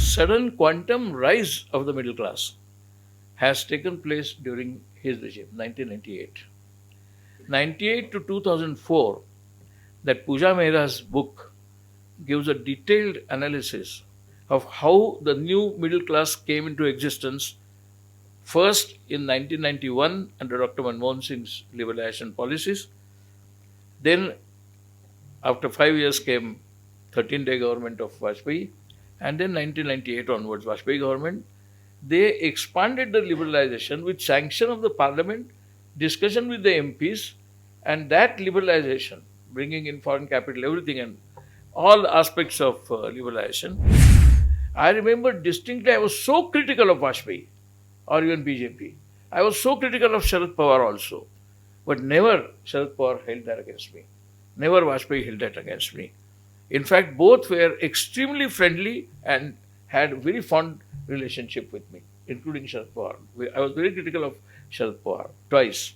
sudden quantum rise of the middle class has taken place during his regime, 1998. 98 to 2004, that Pooja Mehra's book gives a detailed analysis of how the new middle class came into existence, first in 1991 under Dr. Manmohan Singh's liberalization policies. Then, after 5 years, came 13-day government of Vajpayee, and then 1998 onwards, Vajpayee government. They expanded the liberalization with sanction of the parliament, discussion with the MPs, and that liberalization, bringing in foreign capital, everything, and all aspects of liberalization. I remember distinctly, I was so critical of Vajpayee or even BJP. I was so critical of Sharad Pawar also. But never Sharad Pawar held that against me. Never Vajpayee held that against me. In fact, both were extremely friendly and had very fond relationship with me, including Sharad Pawar. I was very critical of Sharad Pawar twice.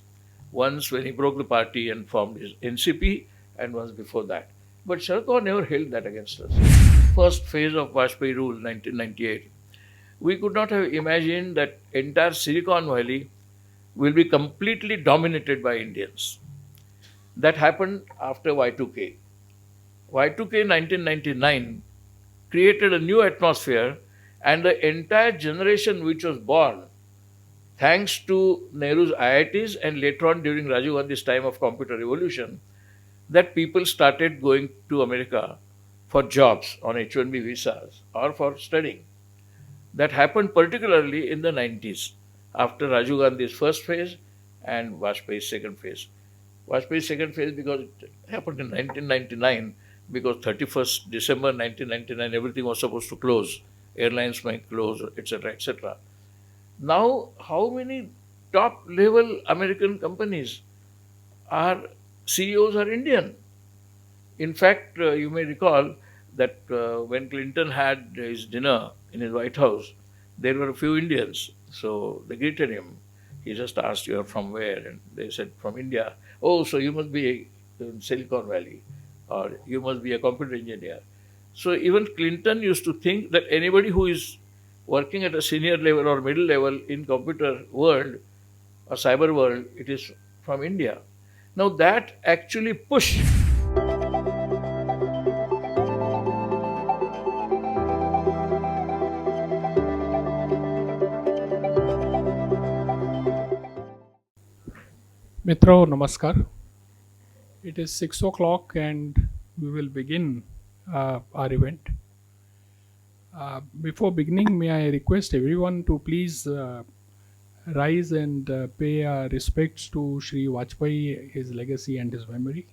Once when he broke the party and formed his NCP, and once before that. But Sharad Pawar never held that against us. First phase of Vajpayee rule, 1998. We could not have imagined that entire Silicon Valley will be completely dominated by Indians. That happened after Y2K. Y2K 1999 created a new atmosphere, and the entire generation which was born thanks to Nehru's IITs and later on during Rajiv Gandhi's time of computer revolution, that people started going to America for jobs on H-1B visas or for studying. That happened particularly in the 90s, after Rajiv Gandhi's first phase and Vajpayee's second phase. Vajpayee's second phase because it happened in 1999, because 31st December 1999, everything was supposed to close. Airlines might close, etc., etc. Now, how many top-level American companies CEOs are Indian? In fact, you may recall that when Clinton had his dinner in his White House, there were a few Indians. So they greeted him. He just asked, "You are from where?" And they said, "From India." "Oh, so you must be in Silicon Valley, or you must be a computer engineer." So even Clinton used to think that anybody who is working at a senior level or middle level in computer world or cyber world, it is from India. Now that actually pushed Mitro, Namaskar. It is 6 o'clock and we will begin our event. Before beginning, may I request everyone to please rise and pay our respects to Shri Vajpayee, his legacy and his memory.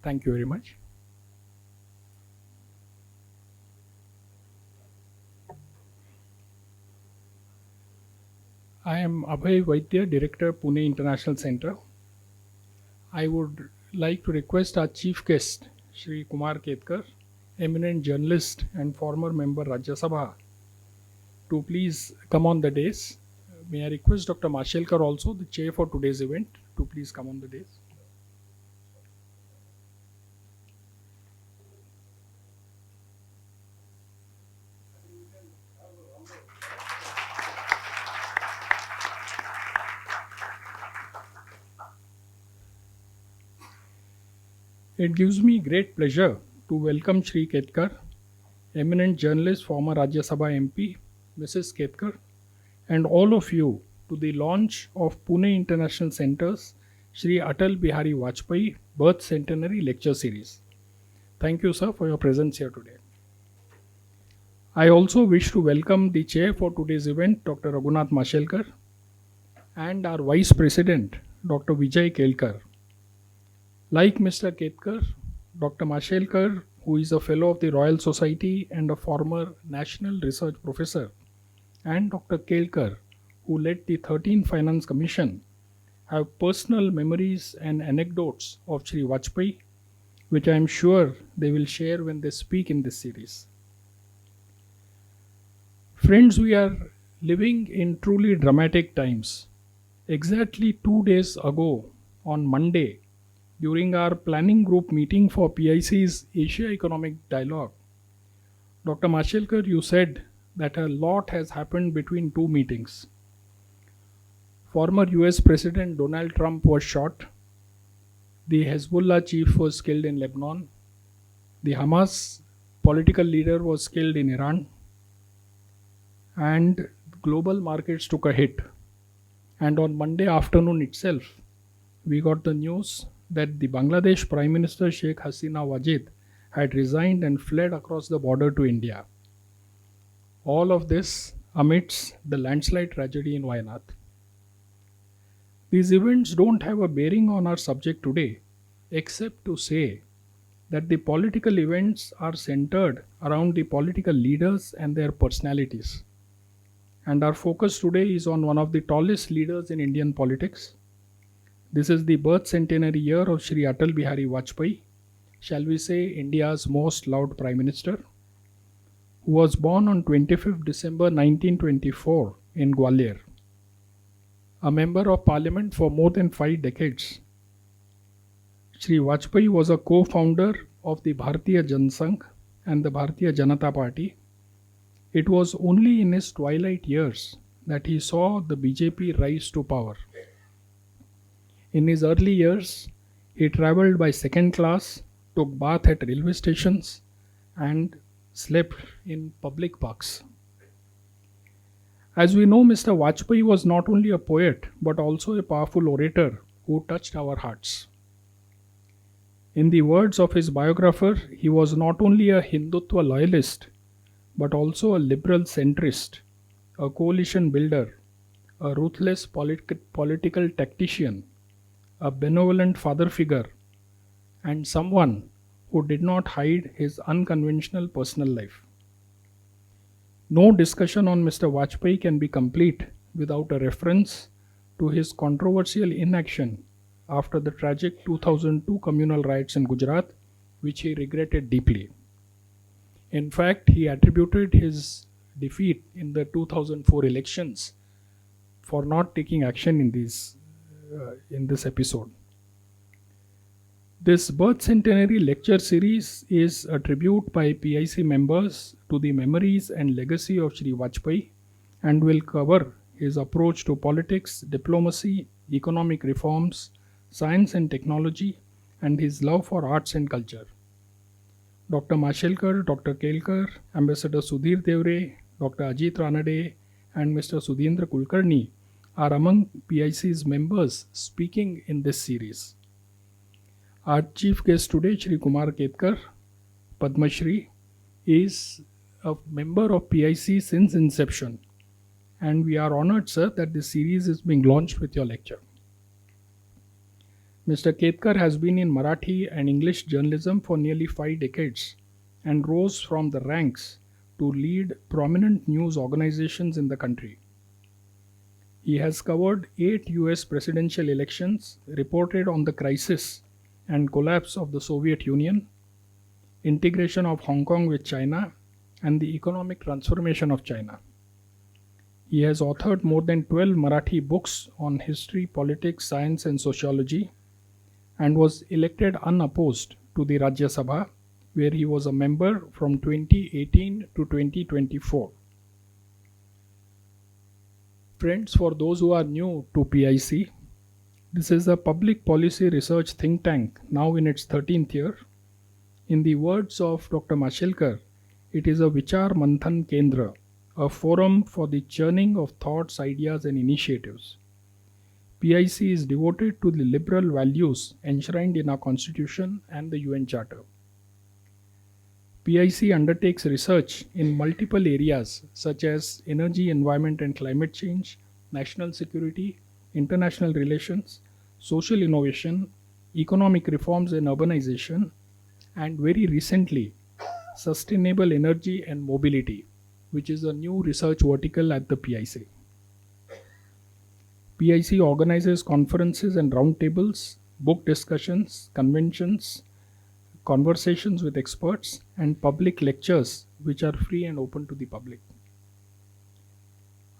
Thank you very much. I am Abhay Vaidya, Director, Pune International Center. I would like to request our chief guest, Shri Kumar Ketkar, eminent journalist and former member Rajya Sabha, to please come on the dais. May I request Dr. Mashelkar also, the chair for today's event, to please come on the dais. It gives me great pleasure to welcome Shri Ketkar, eminent journalist, former Rajya Sabha MP, Mrs. Ketkar, and all of you to the launch of Pune International Center's Shri Atal Bihari Vajpayee Birth Centenary Lecture Series. Thank you, sir, for your presence here today. I also wish to welcome the chair for today's event, Dr. Raghunath Mashelkar, and our Vice President, Dr. Vijay Kelkar. Like Mr. Ketkar, Dr. Mashelkar, who is a Fellow of the Royal Society and a former National Research Professor, and Dr. Kelkar, who led the 13th Finance Commission, have personal memories and anecdotes of Shri Vajpayee, which I am sure they will share when they speak in this series. Friends, we are living in truly dramatic times. Exactly 2 days ago, on Monday, during our planning group meeting for PIC's Asia Economic Dialogue, Dr. Mashelkar, you said that a lot has happened between two meetings. Former US President Donald Trump was shot, the Hezbollah chief was killed in Lebanon, the Hamas political leader was killed in Iran, and global markets took a hit. And on Monday afternoon itself, we got the news that the Bangladesh Prime Minister Sheikh Hasina Wajid had resigned and fled across the border to India. All of this amidst the landslide tragedy in Wayanad. These events don't have a bearing on our subject today, except to say that the political events are centered around the political leaders and their personalities. And our focus today is on one of the tallest leaders in Indian politics. This is the birth centenary year of Shri Atal Bihari Vajpayee, shall we say India's most loved Prime Minister, who was born on 25th December 1924 in Gwalior. A member of parliament for more than 5 decades, Shri Vajpayee was a co-founder of the Bharatiya Jansangh and the Bharatiya Janata Party. It was only in his twilight years that he saw the BJP rise to power. In his early years, he travelled by second class, took bath at railway stations, and slept in public parks. As we know, Mr. Vajpayee was not only a poet but also a powerful orator who touched our hearts. In the words of his biographer, he was not only a Hindutva loyalist but also a liberal centrist, a coalition builder, a ruthless political tactician, a benevolent father figure, and someone who did not hide his unconventional personal life. No discussion on Mr. Vajpayee can be complete without a reference to his controversial inaction after the tragic 2002 communal riots in Gujarat, which he regretted deeply. In fact, he attributed his defeat in the 2004 elections for not taking action in this episode. This birth centenary lecture series is a tribute by PIC members to the memories and legacy of Shri Vajpayee and will cover his approach to politics, diplomacy, economic reforms, science and technology, and his love for arts and culture. Dr. Mashelkar, Dr. Ketkar, Ambassador Sudhir Devre, Dr. Ajit Ranade, and Mr. Sudhindra Kulkarni are among PIC's members speaking in this series. Our chief guest today, Shri Kumar Ketkar, Padma Shri, is a member of PIC since inception, and we are honored, sir, that this series is being launched with your lecture. Mr. Ketkar has been in Marathi and English journalism for nearly 5 decades and rose from the ranks to lead prominent news organizations in the country. He has covered 8 US presidential elections, reported on the crisis and collapse of the Soviet Union, integration of Hong Kong with China, and the economic transformation of China. He has authored more than 12 Marathi books on history, politics, science, and sociology, and was elected unopposed to the Rajya Sabha, where he was a member from 2018 to 2024. Friends, for those who are new to PIC, this is a public policy research think tank now in its 13th year. In the words of Dr. Mashelkar, it is a Vichar Manthan Kendra, a forum for the churning of thoughts, ideas, and initiatives. PIC is devoted to the liberal values enshrined in our Constitution and the UN Charter. PIC undertakes research in multiple areas such as energy, environment and climate change, national security, international relations, social innovation, economic reforms and urbanization, and very recently, sustainable energy and mobility, which is a new research vertical at the PIC. PIC organizes conferences and roundtables, book discussions, conventions, conversations with experts, and public lectures which are free and open to the public.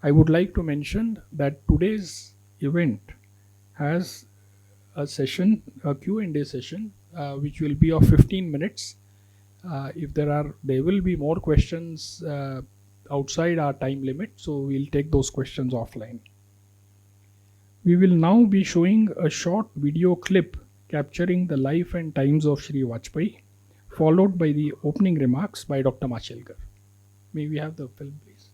I would like to mention that today's event has a session, a Q&A session, which will be of 15 minutes. If there will be more questions outside our time limit, so we'll take those questions offline. We will now be showing a short video clip capturing the life and times of Shri Vajpayee, followed by the opening remarks by Dr. Mashelkar. May we have the film, please?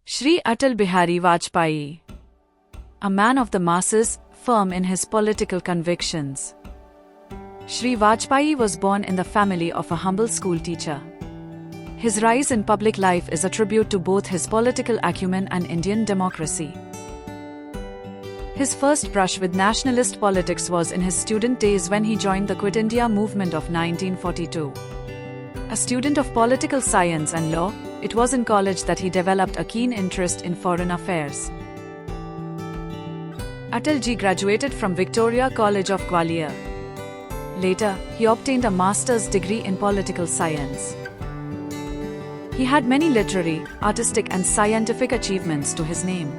Shri Atal Bihari Vajpayee, a man of the masses, firm in his political convictions. Shri Vajpayee was born in the family of a humble school teacher. His rise in public life is a tribute to both his political acumen and Indian democracy. His first brush with nationalist politics was in his student days when he joined the Quit India movement of 1942. A student of political science and law, it was in college that he developed a keen interest in foreign affairs. Atalji graduated from Victoria College of Gwalior. Later, he obtained a master's degree in political science. He had many literary, artistic and scientific achievements to his name.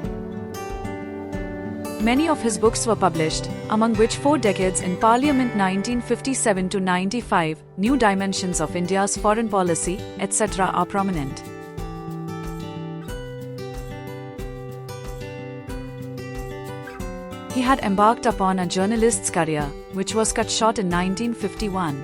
Many of his books were published, among which 4 Decades in Parliament 1957 to 95, New Dimensions of India's Foreign Policy, etc. are prominent. He had embarked upon a journalist's career, which was cut short in 1951.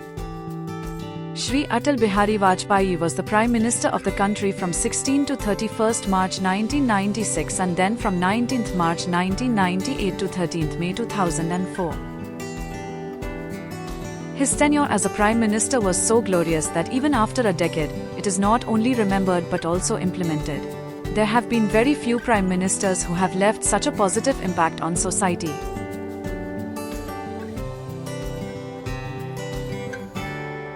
Shri Atal Bihari Vajpayee was the Prime Minister of the country from 16 to 31st March 1996 and then from 19th March 1998 to 13th May 2004. His tenure as a Prime Minister was so glorious that even after a decade, it is not only remembered but also implemented. There have been very few Prime Ministers who have left such a positive impact on society.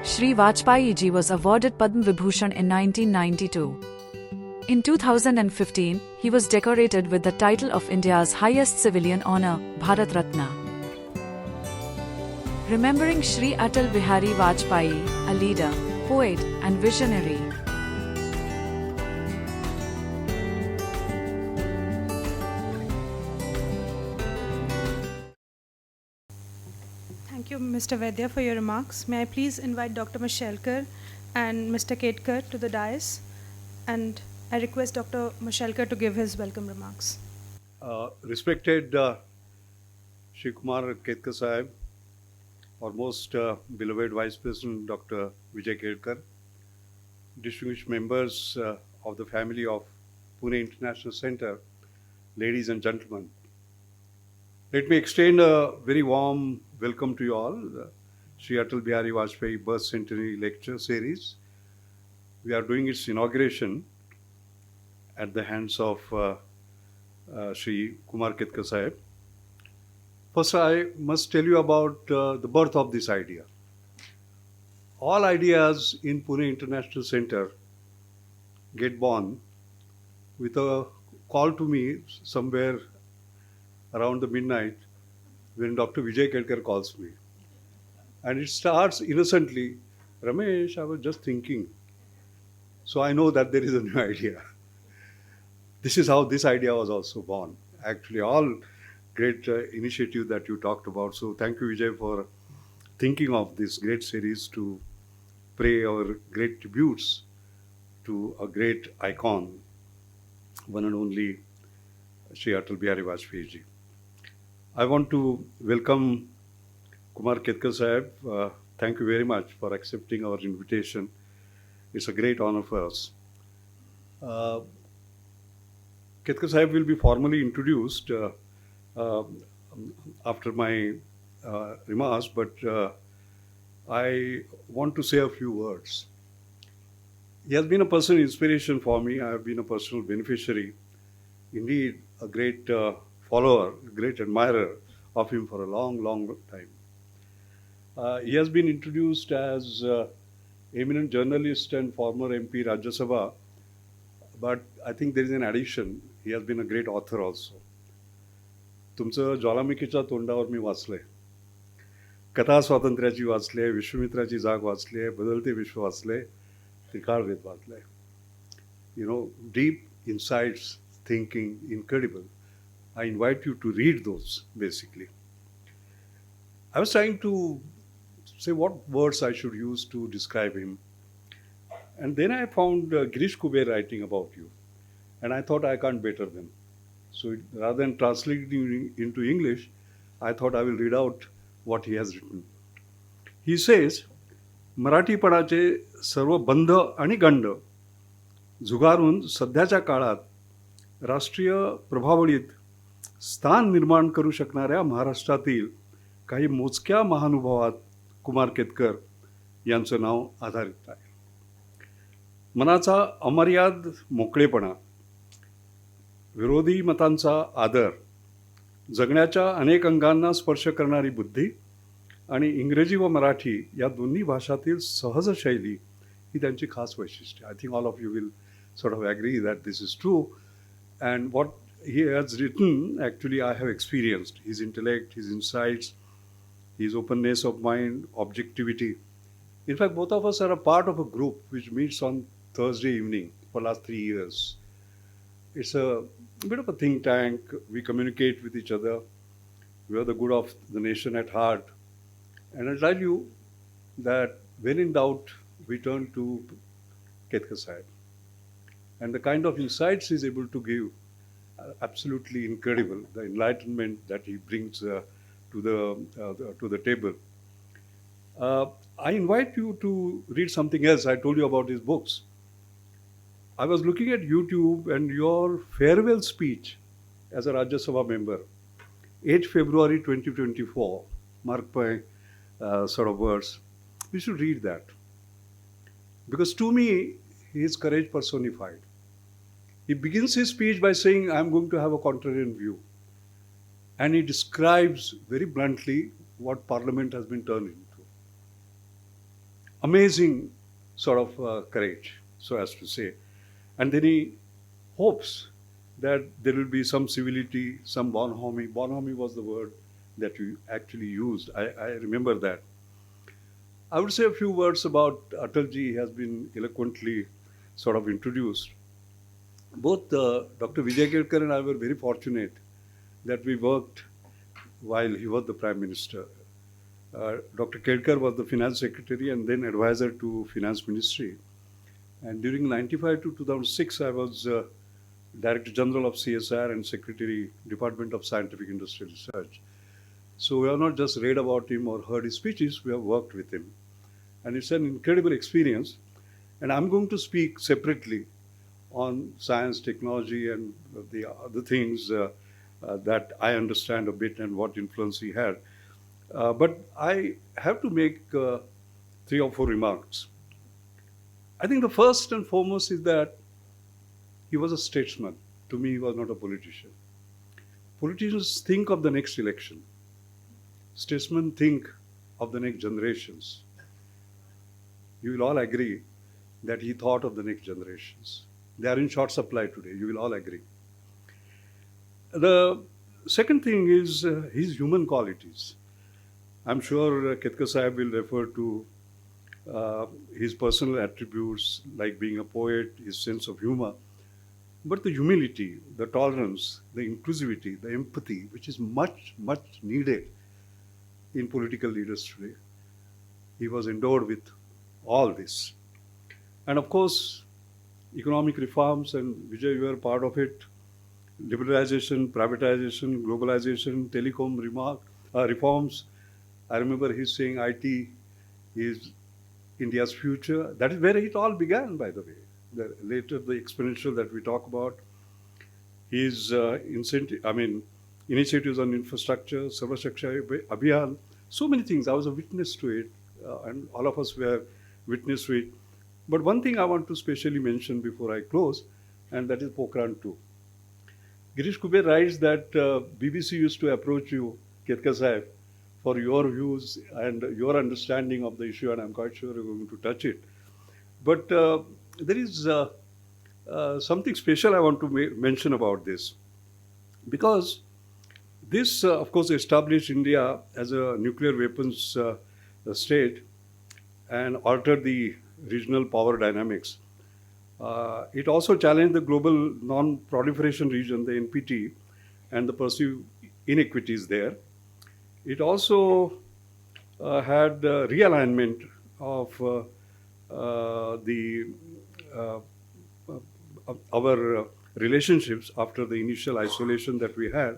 Shri Vajpayee ji was awarded Padma Vibhushan in 1992. In 2015, he was decorated with the title of India's highest civilian honour, Bharat Ratna. Remembering Shri Atal Bihari Vajpayee, a leader, poet, and visionary. Thank you, Mr. Vaidya, for your remarks. May I please invite Dr. Mashelkar and Mr. Ketkar to the dais, and I request Dr. Mashelkar to give his welcome remarks. Respected Shri Kumar Ketkar Sahib, our most beloved Vice President Dr. Vijay Ketkar, distinguished members of the family of Pune International Center, ladies and gentlemen. Let me extend a very warm welcome to you all, the Shri Atal Bihari Vajpayee Birth Centenary Lecture Series. We are doing its inauguration at the hands of Shri Kumar Ketkar Sahib. First, I must tell you about the birth of this idea. All ideas in Pune International Center get born with a call to me somewhere around the midnight when Dr. Vijay Ketkar calls me. And it starts innocently, Ramesh, I was just thinking. So I know that there is a new idea. This is how this idea was also born. Actually, all great initiative that you talked about. So thank you, Vijay, for thinking of this great series to pay our great tributes to a great icon, one and only Shri Atal Bihari Vajpayee ji. I want to welcome Kumar Ketkar Sahib. Thank you very much for accepting our invitation. It's a great honor for us. Ketkar Sahib will be formally introduced after my remarks, but I want to say a few words. He has been a personal inspiration for me. I have been a personal beneficiary. Indeed, a great follower, a great admirer of him for a long, long time. He has been introduced as eminent journalist and former MP Rajya Sabha, but I think there is an addition. He has been a great author also. तुमचं ज्वालामुखीच्या तोंडावर मी वाचलंय. कथा स्वातंत्र्याची वाचली आहे, विश्वमित्राची जाग वाचली आहे, बदलते विश्व वाचले आहे, त्रिकाळ वेद वाचले आहे. Deep insights, thinking, incredible. I invite you to read those, basically. I was trying to say what words I should use to describe him. And then I found Girish Kuber writing about you. And I thought I can't better them. So rather than translating into English, I thought I will read out what he has written. He says, मराठीपणाचे सर्व बंध आणि गंड झुगारून सध्याच्या काळात राष्ट्रीय प्रभावळीत स्थान निर्माण करू शकणाऱ्या महाराष्ट्रातील काही मोजक्या महानुभावात कुमार केतकर यांचं नाव आधारित आहे. मनाचा अमर्याद मोकळेपणा, विरोधी मतांचा आदर, जगण्याच्या अनेक अंगांना स्पर्श करणारी बुद्धी आणि इंग्रजी व मराठी या दोन्ही भाषातील सहज शैली ही त्यांची खास वैशिष्ट्य. I think all of you will sort of agree that this is true. And what he has written, actually, I have experienced. His intellect, his insights, his openness of mind, objectivity. In fact, both of us are a part of a group which meets on Thursday evening for the last 3 years. It's a bit of a think tank. We communicate with each other. We have the good of the nation at heart. And I'll tell you that when in doubt, we turn to Ketkar Sahib. And the kind of insights he's able to give are absolutely incredible. The enlightenment that he brings to the table. I invite you to read something else. I told you about his books. I was looking at YouTube and your farewell speech as a Rajya Sabha member, 8 February 2024, marked by sort of words. We should read that. Because to me, he is courage personified. He begins his speech by saying, I'm going to have a contrarian view. And he describes very bluntly what Parliament has been turned into. Amazing sort of courage, so as to say. And then he hopes that there will be some civility, some bonhomie. Bonhomie was the word that you actually used. I remember that. I would say a few words about Atalji. He has been eloquently sort of introduced. Both Dr. Vijay Ketkar and I were very fortunate that we worked while he was the Prime Minister. Dr. Ketkar was the Finance Secretary and then advisor to Finance Ministry. And during 95 to 2006, I was Director General of CSR and Secretary, Department of Scientific Industrial Research. So we have not just read about him or heard his speeches, we have worked with him. And it's an incredible experience. And I'm going to speak separately on science, technology, and the other things that I understand a bit and what influence he had. But I have to make 3 or 4 remarks. I think the first and foremost is that he was a statesman. To me, he was not a politician. Politicians think of the next election. Statesmen think of the next generations. You will all agree that he thought of the next generations. They are in short supply today, you will all agree. The second thing is his human qualities. I'm sure Ketkar Sahib will refer to his personal attributes like being a poet, his sense of humor, but the humility, the tolerance, the inclusivity, the empathy, which is much, much needed in political leaders today. He was endowed with all this. And of course, economic reforms, and Vijay, you are part of it. Liberalization, privatization, globalization, telecom reforms. I remember he's saying IT is India's future. That is where it all began, by the way. Later, the exponential that we talk about. His initiatives on infrastructure, Sabha Abhiyan, so many things. I was a witness to it, and all of us were witness to it. But one thing I want to specially mention before I close, and that is Pokhran 2. Girish Kuber writes that BBC used to approach you, Ketkar Sahib, for your views and your understanding of the issue, and I'm quite sure you're going to touch it. But there is something special I want to mention about this. Because This, of course, established India as a nuclear weapons state and altered the regional power dynamics. It also challenged the global non-proliferation region, the NPT, and the perceived inequities there. It also had realignment of our relationships after the initial isolation that we had.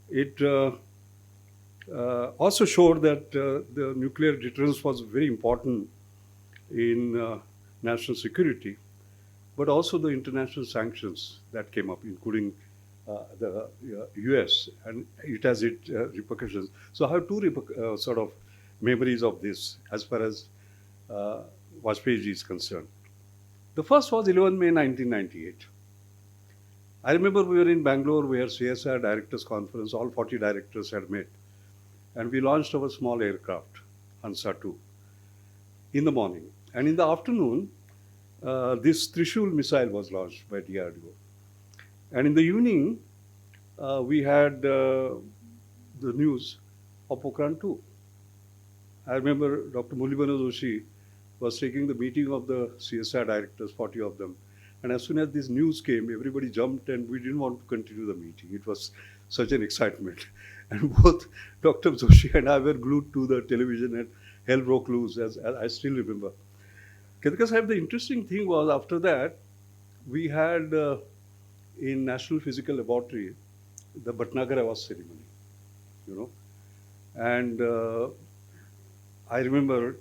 It also showed that the nuclear deterrence was very important in national security, but also the international sanctions that came up, including the US, and it has its repercussions. So I have two sort of memories of this as far as Vajpayee ji is concerned. The first was 11 May 1998. I remember we were in Bangalore where CSR Directors Conference, all 40 directors had met, and we launched our small aircraft, Hansa 2, in the morning. And in the afternoon, this Trishul missile was launched by DRDO. And in the evening, we had the news of Pokhran 2. I remember Dr. Mulibana Joshi was taking the meeting of the CSR directors, 40 of them. And as soon as this news came, everybody jumped and we didn't want to continue the meeting. It was such an excitement. And both Dr. Joshi and I were glued to the television and hell broke loose, as I still remember. Ketkar Sahib, the interesting thing was after that, we had in National Physical Laboratory, the Bhatnagar Award ceremony, you know. And I remember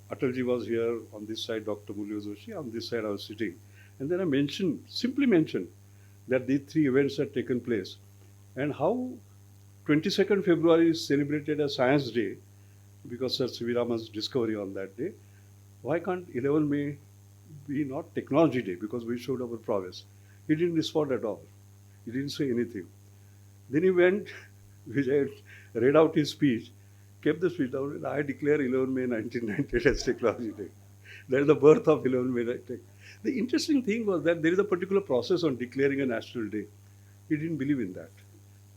Atalji was here on this side, Dr. Mulya Joshi, on this side I was sitting. And then I simply mentioned that these three events had taken place and how 22nd February is celebrated as Science Day because of C.V. Raman's discovery on that day. Why can't 11 May be not Technology Day because we showed our prowess? He didn't respond at all. He didn't say anything. Then he went, Vijay read out his speech, kept the speech down, and I declare 11 May 1998 as Technology Day. That is the birth of 11 May. The interesting thing was that there is a particular process on declaring a national day. He didn't believe in that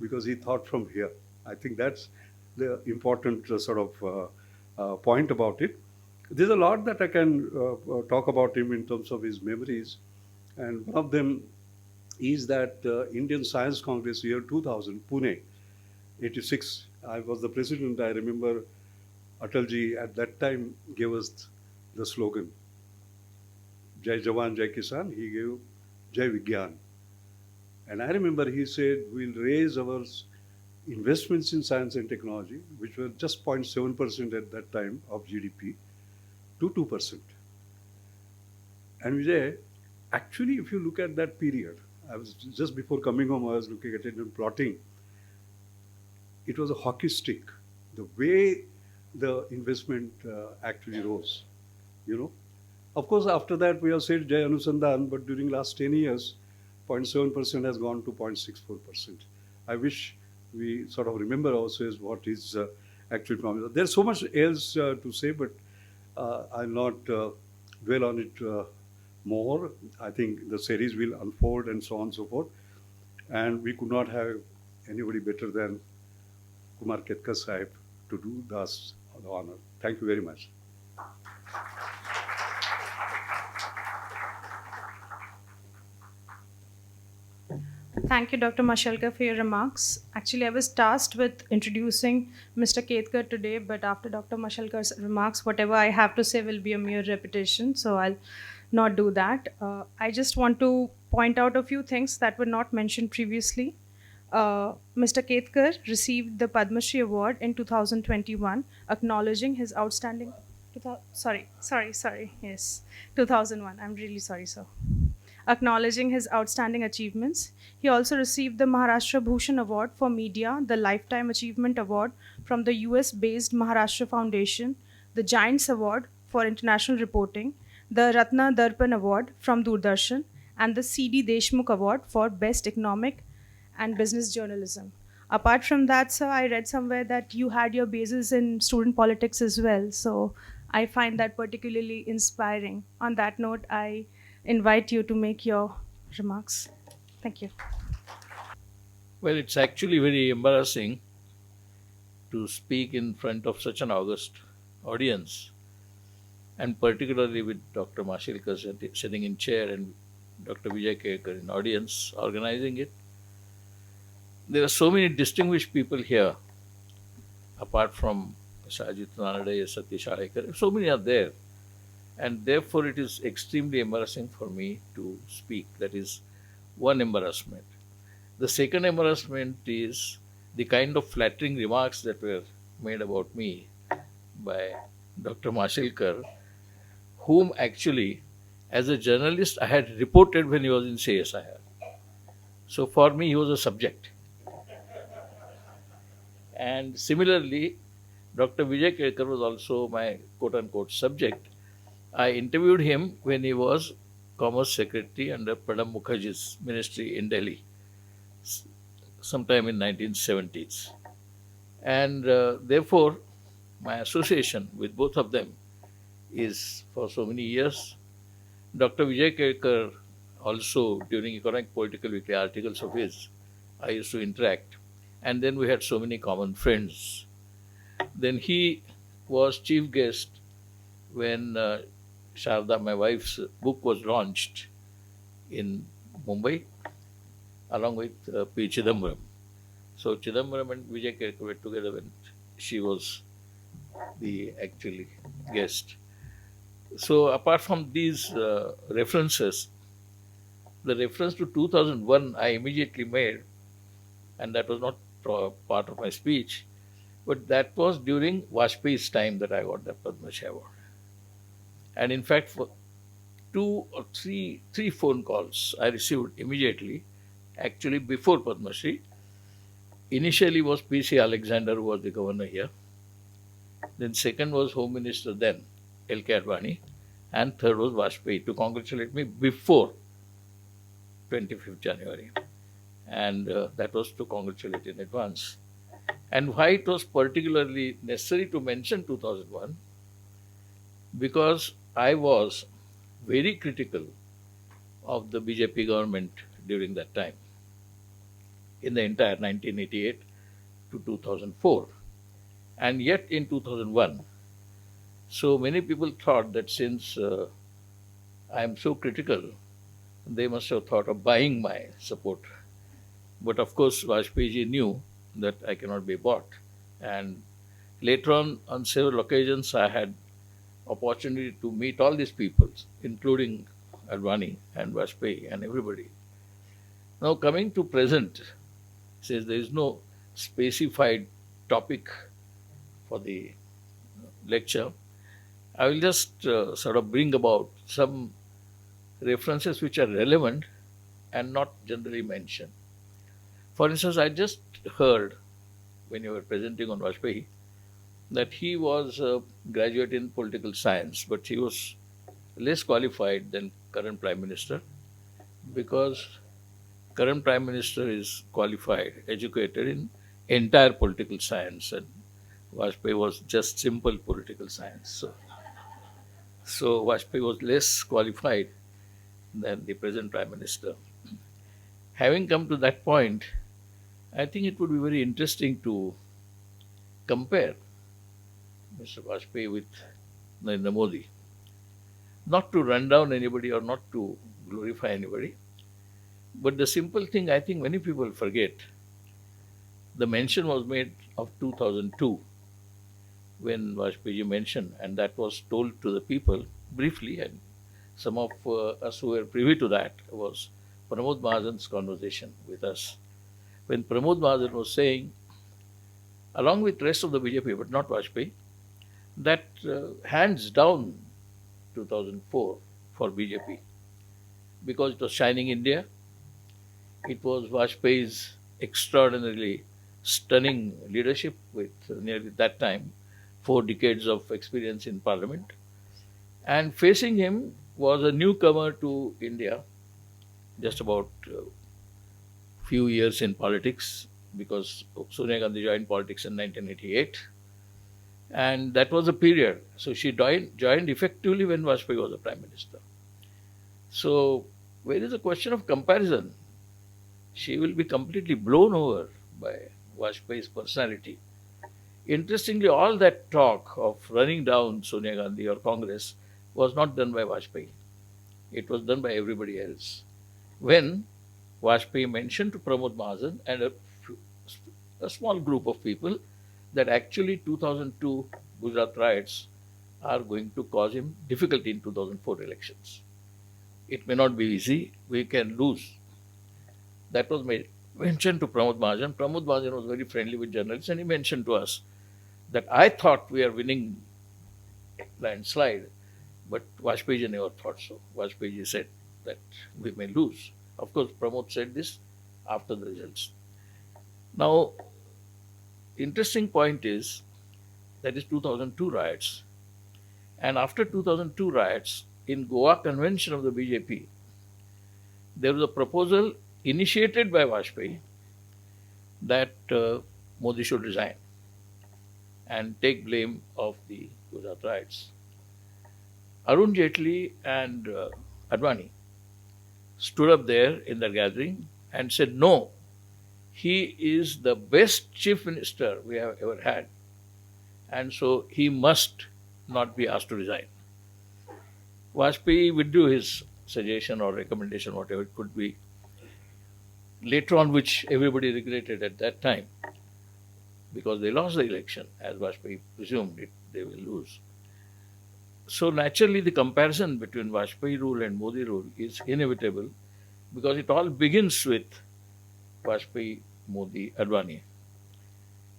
because he thought from here. I think that's the important sort of point about it. There's a lot that I can talk about him in terms of his memories. And one of them is that Indian Science Congress year 2000, Pune, 86. I was the president. I remember Atalji at that time gave us the slogan, Jai Jawan, Jai Kisan. He gave Jai Vigyan. And I remember he said, we'll raise our investments in science and technology, which were just 0.7% at that time of GDP, to 2%. And Vijay, actually, if you look at that period, I was just before coming home, I was looking at it and plotting. It was a hockey stick, the way the investment actually rose, you know. Of course, after that, we have said Jai Anusandhan, but during last 10 years, 0.7% has gone to 0.64%. I wish we sort of remember ourselves what is actually promised. There's so much else to say, but I'll not dwell on it more. I think the series will unfold and so on and so forth. And we could not have anybody better than Kumar Ketkar Sahib to do us the honor. Thank you very much. Thank you, Dr. Mashelkar, for your remarks. Actually, I was tasked with introducing Mr. Ketkar today, but after Dr. Mashelkar's remarks, whatever I have to say will be a mere repetition, so I'll not do that. I just want to point out a few things that were not mentioned previously. Mr. Ketkar received the Padma Shri Award in 2021, acknowledging his outstanding... 2001. I'm really sorry, sir. Acknowledging his outstanding achievements. He also received the Maharashtra Bhushan Award for Media, the Lifetime Achievement Award from the US-based Maharashtra Foundation, the Giants Award for International Reporting, the Ratna Darpan Award from Doordarshan, and the C.D. Deshmukh Award for Best Economic and Business Journalism. Apart from that, sir, I read somewhere that you had your basis in student politics as well, so I find that particularly inspiring. On that note, I invite you to make your remarks. Thank you. Well, it's actually very embarrassing to speak in front of such an august audience, and particularly with Dr. Mashelkar sitting in chair and Dr. Vijay Ketkar in audience organizing it. There are so many distinguished people here, apart from Sajid Nanade, Satish Ahekar. So many are there, and therefore it is extremely embarrassing for me to speak. That is one embarrassment. The second embarrassment is the kind of flattering remarks that were made about me by Dr. Mashelkar, whom actually, as a journalist, I had reported when he was in CSIR. So for me, he was a subject. And similarly, Dr. Vijay Ketkar was also my quote unquote subject. I interviewed him when he was Commerce Secretary under Pranab Mukherjee's ministry in Delhi, sometime in 1970s. And therefore, my association with both of them is for so many years. Dr. Vijay Ketkar also, during Economic Political Weekly articles of his, I used to interact. And then we had so many common friends. Then he was chief guest when Sharda, my wife's book, was launched in Mumbai, along with P. Chidambaram. So Chidambaram and Vijay Ketkar were together when she was the actually guest. So apart from these references, the reference to 2001 I immediately made, and that was not part of my speech, but that was during Vajpayee's time that I got the Padma Shri Award. And in fact, for three phone calls I received immediately, actually before Padma Shri. Initially was P.C. Alexander, who was the governor here. Then second was Home Minister then, L.K. Advani. And third was Vajpayee to congratulate me before 25th January. And that was to congratulate in advance. And why it was particularly necessary to mention 2001? Because I was very critical of the BJP government during that time, in the entire 1988 to 2004. And yet in 2001, so many people thought that since I am so critical, they must have thought of buying my support. But of course, Vajpayee ji knew that I cannot be bought. And later on several occasions, I had opportunity to meet all these people, including Advani and Vajpayee and everybody. Now coming to present, says there is no specified topic for the lecture. I will just sort of bring about some references which are relevant and not generally mentioned. For instance, I just heard when you were presenting on Vajpayee that he was a graduate in political science, but he was less qualified than current Prime Minister, because current Prime Minister is qualified, educated in entire political science, and Vajpayee was just simple political science. So Vajpayee was less qualified than the present Prime Minister. Having come to that point, I think it would be very interesting to compare Mr. Vajpayee with Narendra Modi. Not to run down anybody or not to glorify anybody, but the simple thing I think many people forget. The mention was made of 2002 when Vajpayee mentioned, and that was told to the people briefly, and some of us who were privy to that was Pramod Mahajan's conversation with us. When Pramod Mahajan was saying, along with the rest of the BJP, but not Vajpayee, that hands down 2004 for BJP, because it was shining India, it was Vajpayee's extraordinarily stunning leadership with nearly that time 4 decades of experience in parliament, and facing him was a newcomer to India, just about few years in politics, because Sonia Gandhi joined politics in 1988, and that was a period. So she joined effectively when Vajpayee was the Prime Minister. So where is the question of comparison? she will be completely blown over by Vajpayee's personality. Interestingly, all that talk of running down Sonia Gandhi or Congress was not done by Vajpayee. It was done by everybody else. When Vajpayee mentioned to Pramod Mahajan and a small group of people that actually 2002 Gujarat riots are going to cause him difficulty in 2004 elections. It may not be easy. We can lose. That was mentioned to Pramod Mahajan. Pramod Mahajan was very friendly with journalists and he mentioned to us that I thought we are winning landslide, but Vajpayee never thought so. Vajpayee said that we may lose. Of course, Pramod said this after the results. Now, interesting point is that is 2002 riots. And after 2002 riots, in Goa convention of the BJP, there was a proposal initiated by Vajpayee that Modi should resign and take blame of the Gujarat riots. Arun Jaitley and Advani stood up there in the gathering and said, no, he is the best chief minister we have ever had. And so he must not be asked to resign. Vajpayee withdrew his suggestion or recommendation, whatever it could be, later on, which everybody regretted at that time, because they lost the election, as Vajpayee presumed they will lose. So naturally, the comparison between Vajpayee rule and Modi rule is inevitable, because it all begins with Vajpayee, Modi, Advani.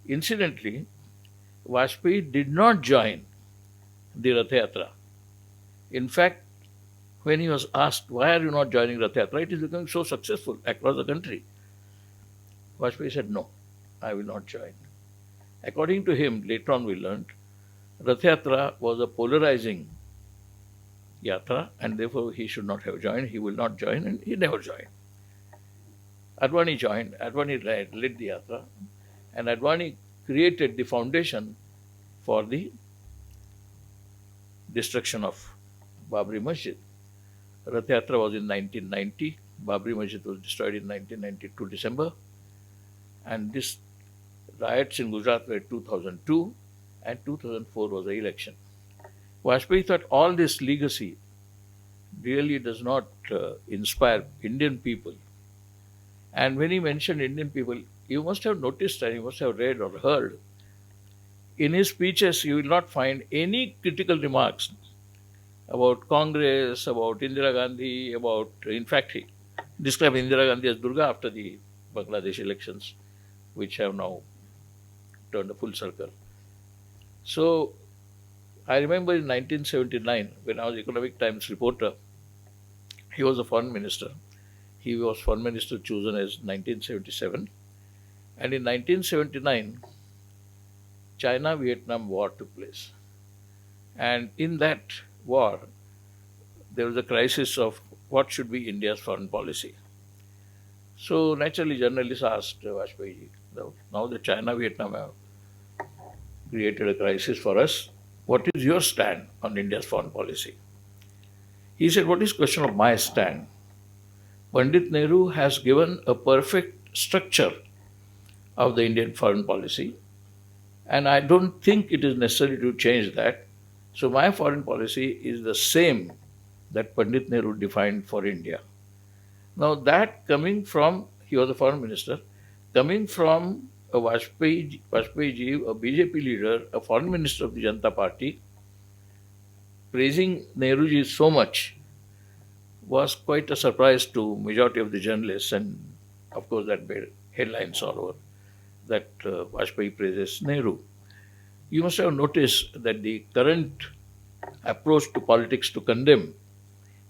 Incidentally, Vajpayee did not join the Rath Yatra. In fact, when he was asked, why are you not joining Rath Yatra? It is becoming so successful across the country. Vajpayee said, no, I will not join. According to him, later on we learned, Rath Yatra was a polarizing yatra and therefore he should not have joined. He will not join and he never joined. Advani joined, Advani led the yatra, and Advani created the foundation for the destruction of Babri Masjid. Rath Yatra was in 1990, Babri Masjid was destroyed in 1992 December, and this riots in Gujarat were 2002 and 2004 was the election. Vajpayee thought all this legacy really does not inspire Indian people. And when he mentioned Indian people, you must have noticed and you must have read or heard, in his speeches you will not find any critical remarks about Congress, about Indira Gandhi, in fact, he described Indira Gandhi as Durga after the Bangladesh elections, which have now turned a full circle. So, I remember in 1979, when I was Economic Times reporter, he was a foreign minister. He was foreign minister chosen as 1977. And in 1979, China-Vietnam war took place. And in that war, there was a crisis of what should be India's foreign policy. So naturally, journalists asked Vajpayee, now that China-Vietnam have created a crisis for us, what is your stand on India's foreign policy? He said, what is question of my stand? Pandit Nehru has given a perfect structure of the Indian foreign policy, and I don't think it is necessary to change that. So my foreign policy is the same that Pandit Nehru defined for India. Now that coming from, he was a foreign minister, coming from a Vajpayee ji, a BJP leader, a foreign minister of the Janata Party, praising Nehruji so much was quite a surprise to majority of the journalists, and of course that made headlines all over that Vajpayee praises Nehru. You must have noticed that the current approach to politics to condemn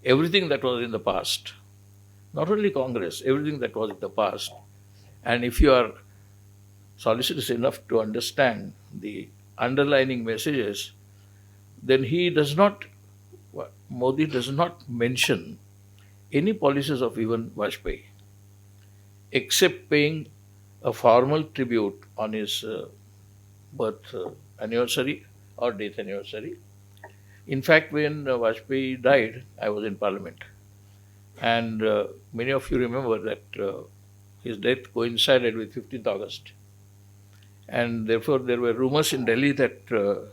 everything that was in the past, not only Congress, everything that was in the past, and if you are solicitous enough to understand the underlining messages, then Modi does not mention any policies of even Vajpayee, except paying a formal tribute on his birth anniversary or death anniversary. In fact, when Vajpayee died, I was in Parliament. And many of you remember that his death coincided with 15th August. And therefore, there were rumors in Delhi that the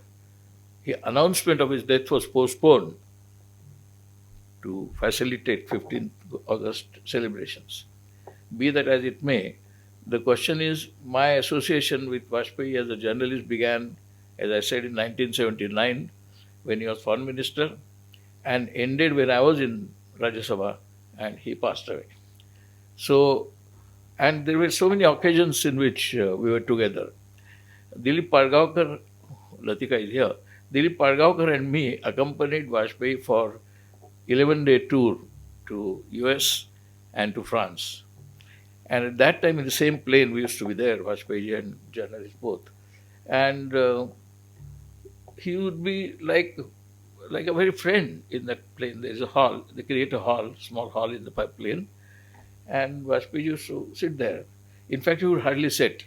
announcement of his death was postponed to facilitate 15th August celebrations. Be that as it may, the question is, my association with Vajpayee as a journalist began, as I said, in 1979 when he was foreign minister, and ended when I was in Rajya Sabha and he passed away. So, and there were so many occasions in which we were together. Dilip Pargaonkar, Latika is here, Dilip Pargaonkar and me accompanied Vajpayee for 11-day tour to US and to France. And at that time in the same plane we used to be there, Vajpayee and journalists both. And he would be like a very friend in that plane. There is a hall, they create a hall, small hall in the plane, and Vajpayee used to sit there. In fact, he would hardly sit.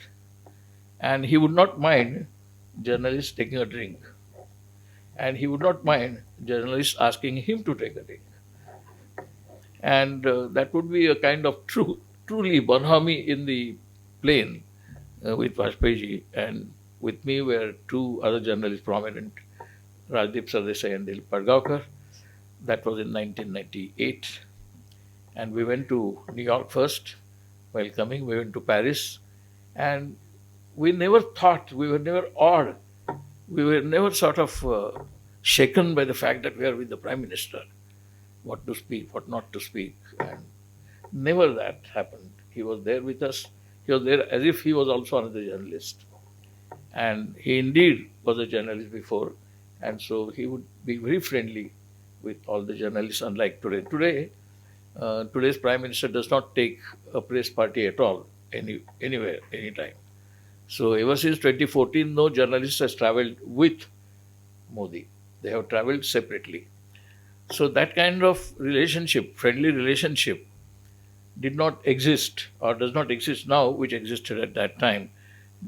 And he would not mind journalists taking a drink. And he would not mind journalists asking him to take a drink. And that would be a kind of truly bonhomie in the plane with Vajpayee. And with me were two other journalists prominent, Rajdeep Sardesai and Dilip Pargaonkar. That was in 1998. And we went to New York first. While coming, we went to Paris. And we never thought, we were never awed, we were never sort of shaken by the fact that we are with the Prime Minister. What to speak, what not to speak. And never that happened. He was there with us. He was there as if he was also another journalist. And he indeed was a journalist before. And so he would be very friendly with all the journalists, unlike today. Today's Prime Minister does not take a press party at all, anywhere, anytime. So ever since 2014, no journalist has travelled with Modi. They have travelled separately. So that kind of relationship, friendly relationship, did not exist or does not exist now, which existed at that time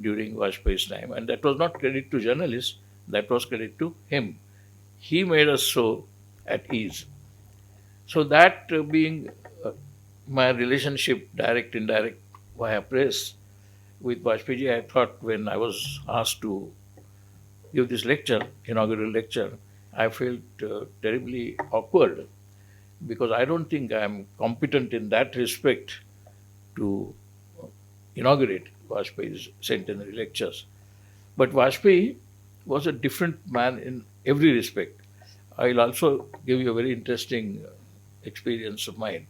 during Vajpayee's time. And that was not credit to journalists, that was credit to him. He made us so at ease. So that being my relationship, direct, indirect, via press, with Vajpayee, I thought when I was asked to give this lecture, inaugural lecture, I felt terribly awkward because I don't think I am competent in that respect to inaugurate Vajpayee's centenary lectures. But Vajpayee was a different man in every respect. I'll also give you a very interesting experience of mine.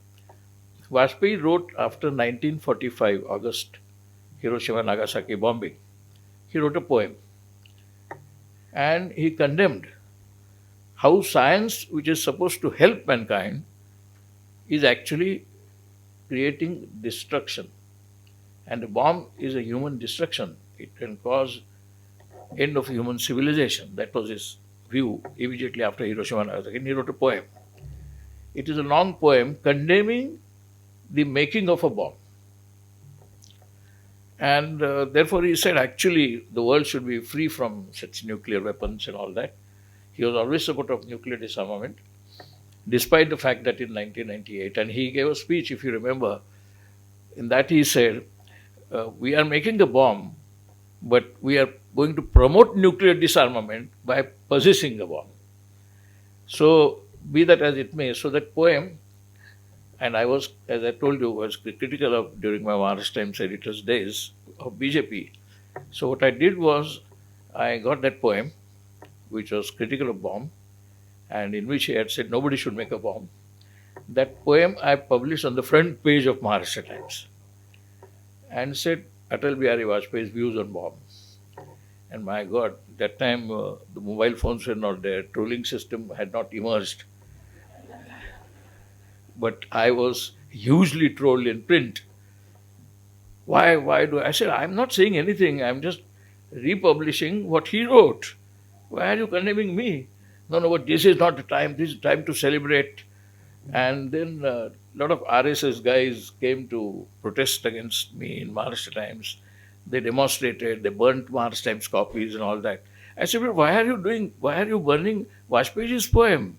Vajpayee wrote after 1945 August, Hiroshima Nagasaki bombing. He wrote a poem and he condemned how science, which is supposed to help mankind, is actually creating destruction. And a bomb is a human destruction. It can cause end of human civilization. That was his view immediately after Hiroshima Nagasaki. And he wrote a poem. It is a long poem condemning the making of a bomb. And therefore he said actually the world should be free from such nuclear weapons and all that. He was always supporter of nuclear disarmament, despite the fact that in 1998, and he gave a speech, if you remember, in that he said, we are making a bomb, but we are going to promote nuclear disarmament by possessing a bomb. So, be that as it may, so that poem, and I was, as I told you, was critical of during my Maharashtra Times editor's days of BJP. So what I did was, I got that poem, which was critical of bomb, and in which he had said nobody should make a bomb. That poem I published on the front page of Maharashtra Times, and said Atal Bihari Vajpayee's views on bomb. And my God, that time the mobile phones were not there, trolling system had not emerged. But I was hugely trolled in print. Why do I said, I'm not saying anything, I'm just republishing what he wrote. Why are you condemning me? No, but this is not the time, this is time to celebrate. And then a lot of RSS guys came to protest against me in Maharashtra Times. They demonstrated, they burnt Maharashtra Times copies and all that. I said, but why are you burning Vajpayee's poem?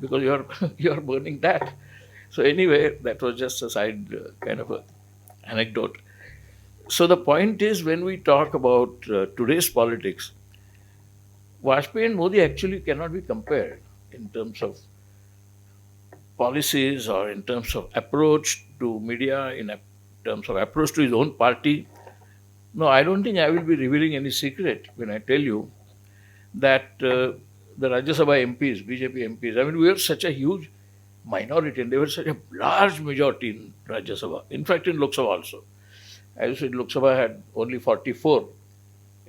Because you are burning that. So anyway, that was just a side kind of a anecdote. So the point is, when we talk about today's politics, Vajpayee and Modi actually cannot be compared in terms of policies or in terms of approach to media, terms of approach to his own party. No, I don't think I will be revealing any secret when I tell you that the Rajya Sabha MPs, BJP MPs, I mean, we were such a huge minority and they were such a large majority in Rajya Sabha. In fact, in Lok Sabha also. As you said, Lok Sabha had only 44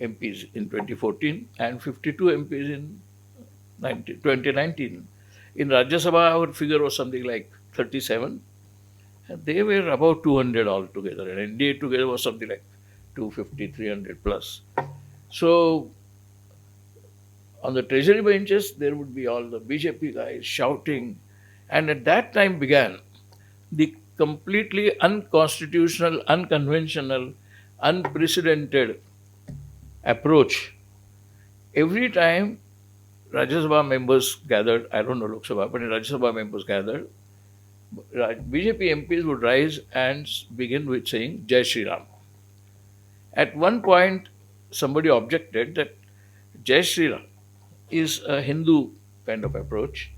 MPs in 2014 and 52 MPs in 2019. In Rajya Sabha, our figure was something like 37. And they were about 200 altogether. And NDA together was something like 250, 300 plus. So, on the treasury benches, there would be all the BJP guys shouting. And at that time began the completely unconstitutional, unconventional, unprecedented approach. Every time Rajya Sabha members gathered, I don't know Lok Sabha, but in Rajya Sabha members gathered, BJP MPs would rise and begin with saying Jai Shri Ram. At one point, somebody objected that Jai Shri Ram is a Hindu kind of approach,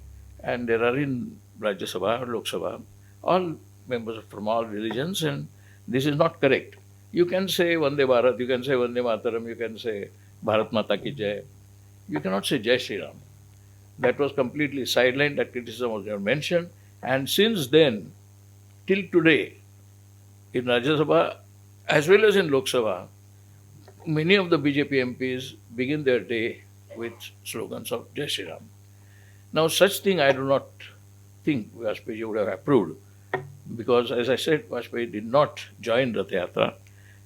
and there are in Rajya Sabha or Lok Sabha all members from all religions, and this is not correct. You can say Vande Bharat, you can say Vande Mataram, you can say Bharat Mata Ki Jai. You cannot say Jai Shri Ram. That was completely sidelined, that criticism was never mentioned, and since then, till today, in Rajya Sabha as well as in Lok Sabha, many of the BJP MPs begin their day with slogans of Jai Shri Ram. Now, such thing I do not think Vajpayee would have approved, because as I said, Vajpayee did not join Rath Yatra.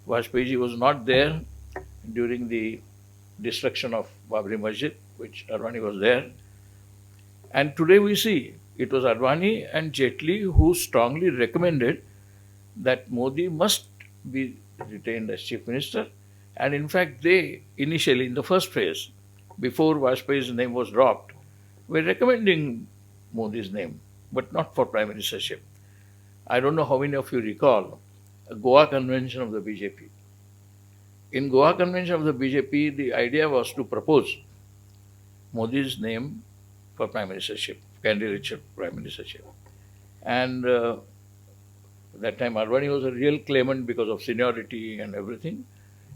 Vajpayee was not there during the destruction of Babri Masjid, which Advani was there. And today we see it was Advani and Jaitley who strongly recommended that Modi must be retained as Chief Minister. And in fact, they initially, in the first phase, before Vajpayee's name was dropped, were recommending Modi's name, but not for Prime Ministership. I don't know how many of you recall a Goa convention of the BJP. In Goa convention of the BJP, the idea was to propose Modi's name for Prime Ministership, candidature for Prime Ministership. And that time Advani was a real claimant because of seniority and everything.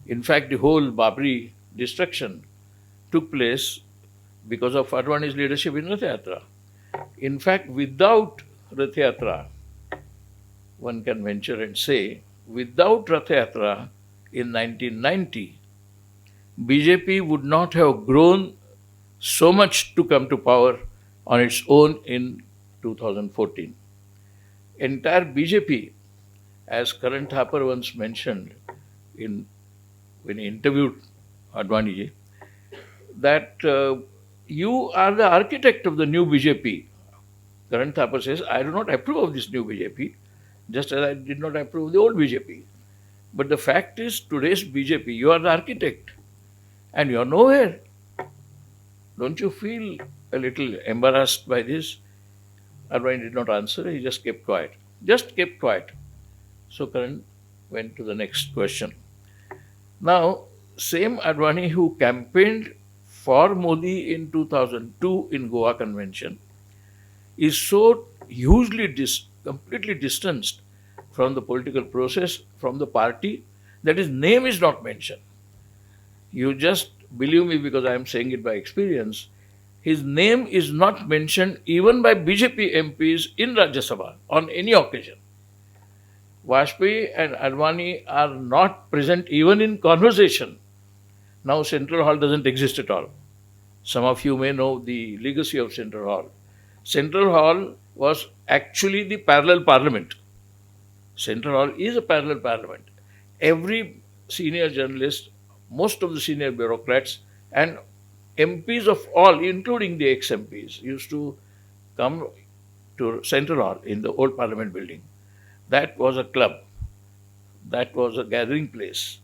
In fact, the whole Babri destruction took place because of Advani's leadership in Rath Yatra. In fact, without Rath Yatra, one can venture and say, without Rath Yatra in 1990, BJP would not have grown so much to come to power on its own in 2014. Entire BJP, as Karan Thapar once mentioned when he interviewed Advani, that you are the architect of the new BJP. Karan Thapar says, I do not approve of this new BJP, just as I did not approve of the old BJP. But the fact is, today's BJP, you are the architect and you are nowhere. Don't you feel a little embarrassed by this? Advani did not answer, he just kept quiet. Just kept quiet. So Karan went to the next question. Now, same Advani who campaigned for Modi in 2002 in Goa Convention is so hugely completely distanced from the political process, from the party, that his name is not mentioned. You just believe me because I am saying it by experience. His name is not mentioned even by BJP MPs in Rajya Sabha on any occasion. Vajpayee and Advani are not present even in conversation. Now Central Hall doesn't exist at all. Some of you may know the legacy of Central Hall. Central Hall was actually the parallel parliament. Central Hall is a parallel parliament. Every senior journalist, most of the senior bureaucrats and MPs of all, including the ex-MPs, used to come to Central Hall in the old Parliament building. That was a club. That was a gathering place.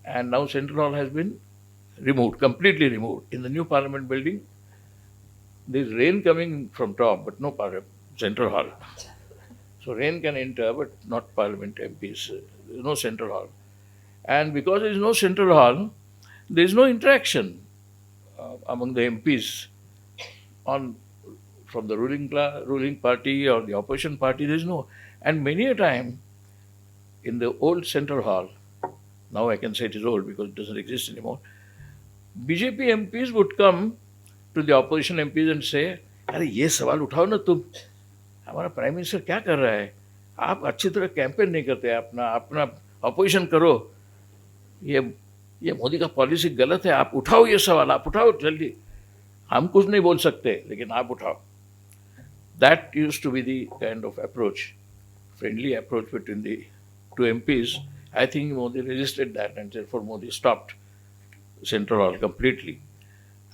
And now Central Hall has been removed, completely removed. In the new Parliament building, there is rain coming from top, but no Central Hall. So rain can enter, but not Parliament MPs. no central hall. And because there is no central hall, there is no interaction among the MPs on from the ruling party or the opposition party. There is no, and many a time in the old central hall, now I can say it is old because it doesn't exist anymore. BJP MPs would come to the opposition MPs and say, अरे ये सवाल उठाओ ना तुम, हमारा prime minister क्या कर रहा है, आप अच्छी तरह कैंपेन नहीं करते, अपना अपना अपोजिशन करो, ये मोदी का पॉलिसी गलत है, आप उठाओ ये सवाल, आप उठाओ जल्दी, हम कुछ नहीं बोल सकते लेकिन आप उठाओ. That used to be the kind of approach, friendly approach between the two MPs. I think Modi resisted that and therefore Modi stopped central hall completely.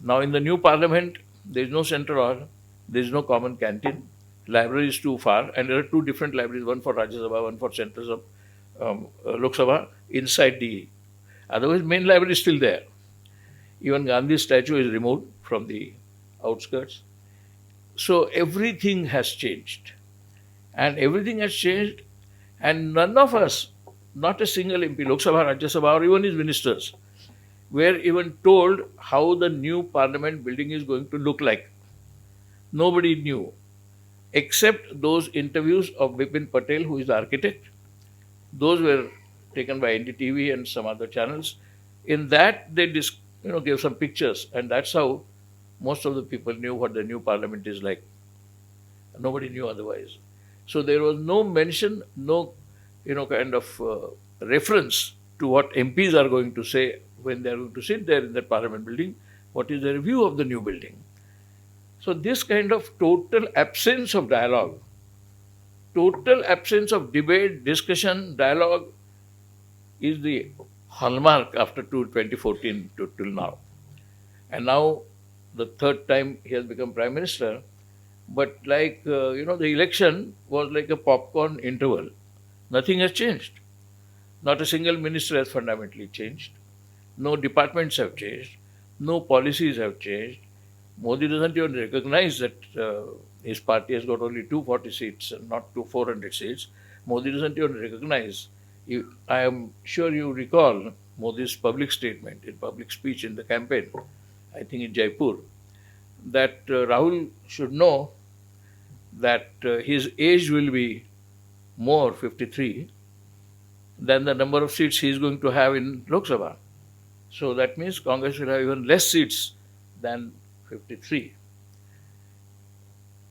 Now in the new parliament, there is no central hall, there is no common canteen, library is too far, and there are two different libraries, one for Rajya Sabha, one for centers of Lok Sabha, inside the. Otherwise, main library is still there. Even Gandhi's statue is removed from the outskirts. So everything has changed. And everything has changed, and none of us, not a single MP, Lok Sabha, Rajya Sabha, or even his ministers, were even told how the new parliament building is going to look like. Nobody knew, except those interviews of Bipin Patel, who is the architect. Those were taken by NDTV and some other channels. In that, they gave some pictures, and that's how most of the people knew what the new parliament is like. Nobody knew otherwise. So there was no mention, no kind of reference to what MPs are going to say when they are going to sit there in that parliament building, what is their view of the new building. So this kind of total absence of dialogue, total absence of debate, discussion, dialogue is the hallmark after 2014 till now. And now the third time he has become Prime Minister, but like, the election was like a popcorn interval. Nothing has changed. Not a single minister has fundamentally changed. No departments have changed. No policies have changed. Modi doesn't even recognize that his party has got only 240 seats and not 400 seats. Modi doesn't even recognize. I am sure you recall Modi's public statement, in public speech in the campaign, I think in Jaipur, that Rahul should know that his age will be more, 53, than the number of seats he is going to have in Lok Sabha. So that means Congress will have even less seats than 53.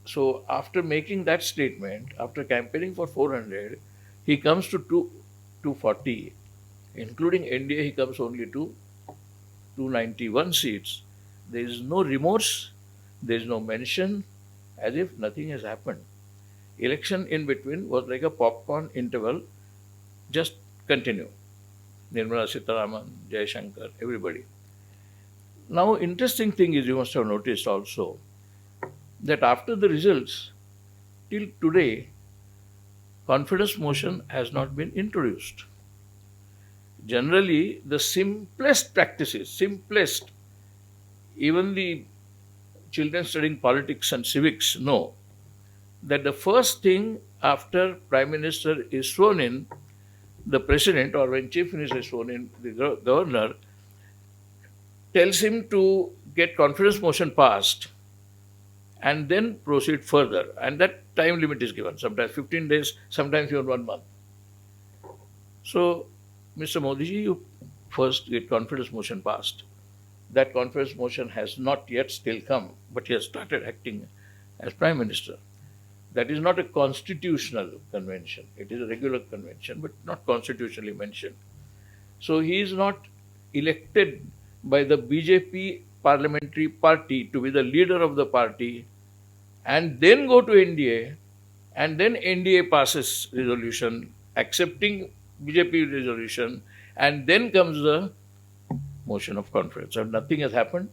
So after making that statement, after campaigning for 400, he comes to 240. Including NDA, he comes only to 291 seats. There is no remorse, there is no mention, as if nothing has happened. Election in between was like a popcorn interval, just continue. Nirmala Sitaraman, Jai Shankar, everybody. Now, interesting thing is, you must have noticed also, that after the results, till today, confidence motion has not been introduced. Generally, the simplest practices, even the children studying politics and civics know that the first thing after Prime Minister is sworn in, the President, or when Chief Minister is sworn in, the Governor, tells him to get confidence motion passed and then proceed further. And that time limit is given, sometimes 15 days, sometimes even 1 month. So, Mr. Modi ji, you first get confidence motion passed. That confidence motion has not yet still come, but he has started acting as Prime Minister. That is not a constitutional convention. It is a regular convention, but not constitutionally mentioned. So he is not elected by the BJP parliamentary party to be the leader of the party and then go to NDA, and then NDA passes resolution accepting BJP resolution, and then comes the motion of confidence. And nothing has happened.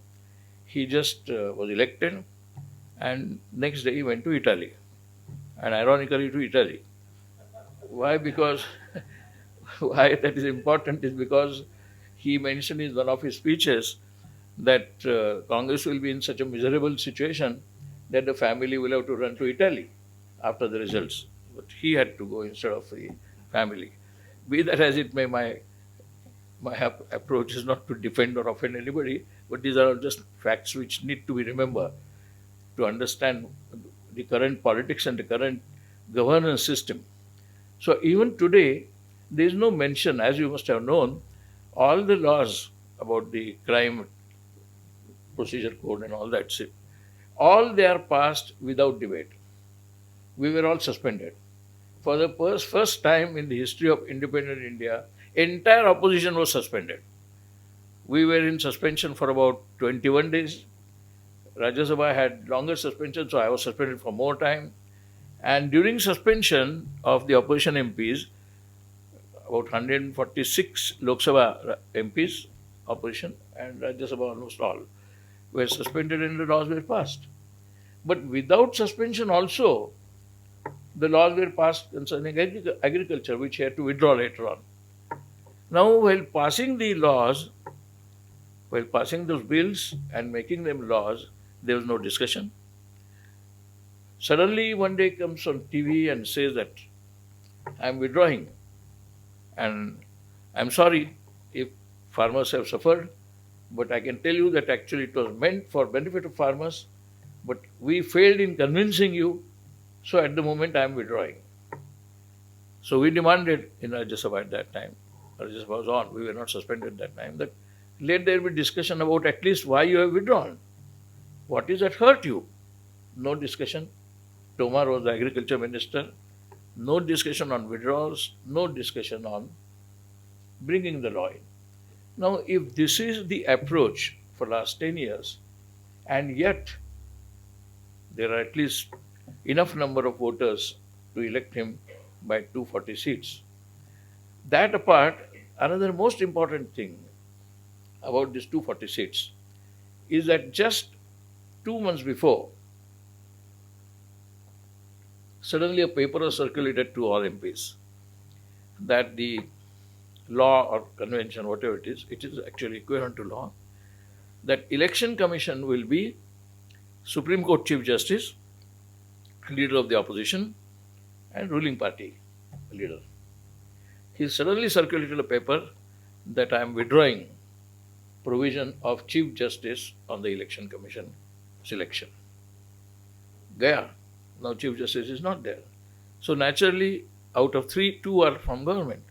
He just was elected, and next day he went to Italy, and ironically to Italy. Why? Because why that is important is because he mentioned in one of his speeches that Congress will be in such a miserable situation that the family will have to run to Italy after the results. But he had to go instead of the family. be that as it may, my approach is not to defend or offend anybody, but these are just facts which need to be remembered to understand the current politics and the current governance system. So even today, there is no mention, as you must have known, all the laws about the crime procedure code and all that shit, all they are passed without debate. We were all suspended. For the first time in the history of independent India, entire opposition was suspended. We were in suspension for about 21 days. Rajya Sabha had longer suspension, so I was suspended for more time. And during suspension of the opposition MPs, about 146 Lok Sabha MPs, opposition, and Rajya Sabha almost all, were suspended and the laws were passed. But without suspension also, the laws were passed concerning agriculture, which had to withdraw later on. Now, while passing the laws, while passing those bills and making them laws, there was no discussion. Suddenly, one day comes on TV and says that I am withdrawing, and I am sorry if farmers have suffered, but I can tell you that actually it was meant for benefit of farmers, but we failed in convincing you, so at the moment I am withdrawing. So we demanded in Rajya Sabha at that time, Rajya Sabha was on, we were not suspended at that time, that let there be discussion about at least why you have withdrawn. What is that hurt you? No discussion. Tomar was the agriculture minister. No discussion on withdrawals, no discussion on bringing the law in. Now, if this is the approach for last 10 years, and yet there are at least enough number of voters to elect him by 240 seats. That apart, another most important thing about these 240 seats is that just 2 months before, suddenly a paper was circulated to all MPs that the law or convention, whatever it is actually equivalent to law, that election commission will be Supreme Court Chief Justice, leader of the opposition, and ruling party leader. He suddenly circulated a paper that I am withdrawing provision of Chief Justice on the election commission selection. Gaya. Now Chief Justice is not there. So naturally, out of 3, 2 are from government.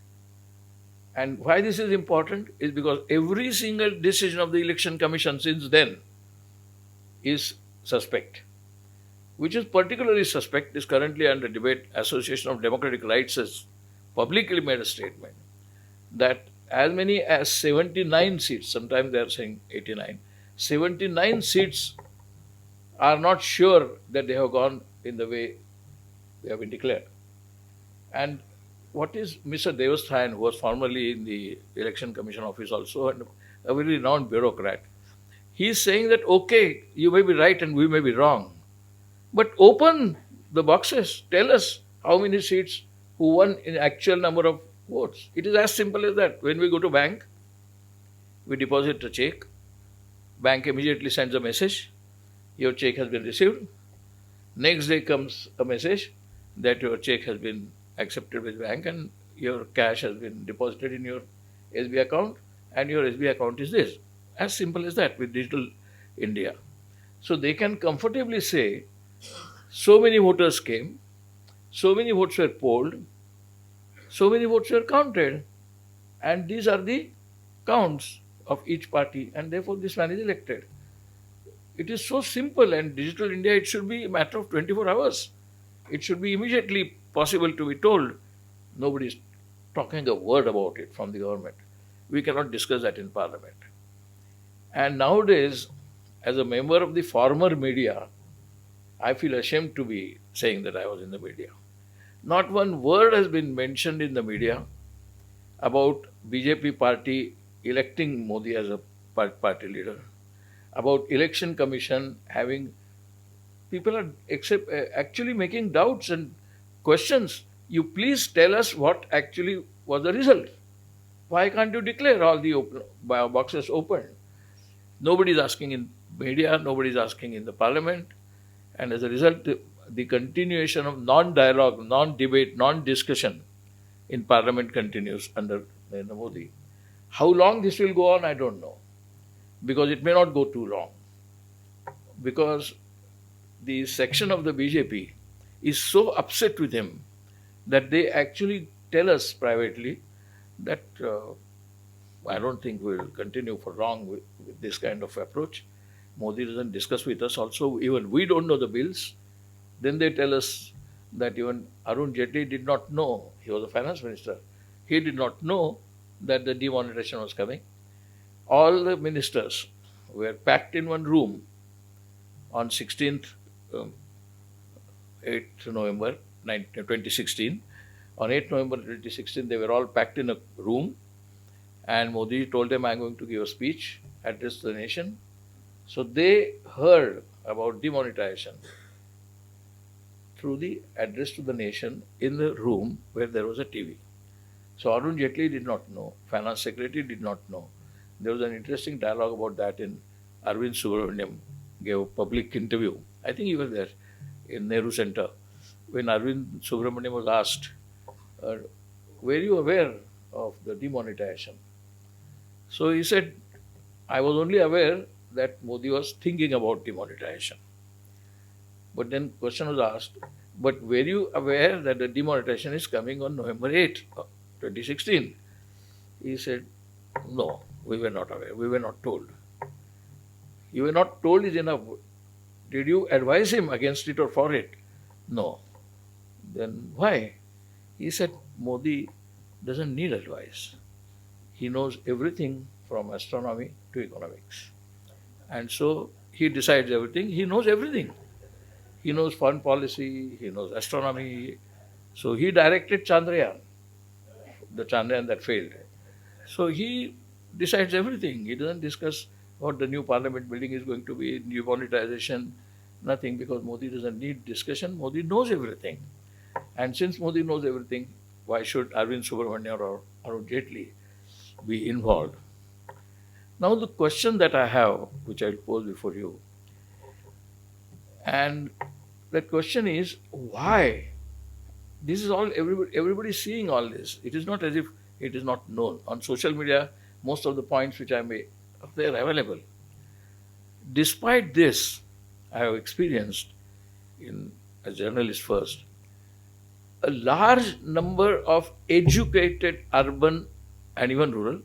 And why this is important is because every single decision of the election commission since then is suspect. Which is particularly suspect is currently under debate. Association of Democratic Rights has publicly made a statement that as many as 79 seats, sometimes they are saying 89, 79 seats are not sure that they have gone in the way they have been declared. And what is Mr. Devasthan, who was formerly in the Election Commission office also, and a very renowned bureaucrat, he is saying that, okay, you may be right and we may be wrong, but open the boxes, tell us how many seats, who won in actual number of votes. It is as simple as that. When we go to bank, we deposit a check, bank immediately sends a message, your check has been received. Next day comes a message that your check has been accepted with bank and your cash has been deposited in your SB account and your SB account is this. As simple as that with digital India. So they can comfortably say, so many voters came, so many votes were polled, so many votes were counted, and these are the counts of each party, and therefore this man is elected. It is so simple, and digital India, it should be a matter of 24 hours. It should be immediately possible to be told. Nobody is talking a word about it from the government. We cannot discuss that in Parliament. And nowadays, as a member of the former media, I feel ashamed to be saying that I was in the media. Not one word has been mentioned in the media about BJP party electing Modi as a party leader, about election commission having, people are actually making doubts and questions. You please tell us what actually was the result. Why can't you declare all the boxes open? Nobody is asking in media, nobody is asking in the parliament, and as a result, the continuation of non-dialogue, non-debate, non-discussion in Parliament continues under Narendra Modi. How long this will go on, I don't know, because it may not go too long. Because the section of the BJP is so upset with him that they actually tell us privately that I don't think we'll continue for long with this kind of approach. Modi doesn't discuss with us also. Even we don't know the bills. Then they tell us that even Arun Jaitley did not know. He was a finance minister. He did not know that the demonetization was coming. All the ministers were packed in one room on 16th, 8th November 2016. On 8th November 2016, they were all packed in a room, and Modi told them, I'm going to give a speech, address to the nation. So they heard about demonetization through the address to the nation in the room where there was a TV. So Arun Jaitley did not know, Finance Secretary did not know. There was an interesting dialogue about that in Arvind Subramaniam gave a public interview. I think you were there in Nehru Center when Arvind Subramaniam was asked, were you aware of the demonetization? So he said, I was only aware that Modi was thinking about demonetization. But then question was asked, but were you aware that the demonetization is coming on November 8th, 2016? He said, no, we were not aware. We were not told. You were not told is enough. Did you advise him against it or for it? No. Then why? He said, Modi doesn't need advice. He knows everything from astronomy to economics. And so he decides everything. He knows everything. He knows foreign policy, he knows astronomy. So he directed Chandrayaan, the Chandrayaan that failed. So he decides everything. He doesn't discuss what the new parliament building is going to be, new monetization, nothing, because Modi doesn't need discussion. Modi knows everything. And since Modi knows everything, why should Arvind Subramaniam or Arun Jaitley be involved? Now the question that I have, which I'll pose before you, and that question is, why? This is all, everybody is seeing all this. It is not as if it is not known. On social media, most of the points which I made, they are available. Despite this, I have experienced, as a journalist first, a large number of educated urban and even rural,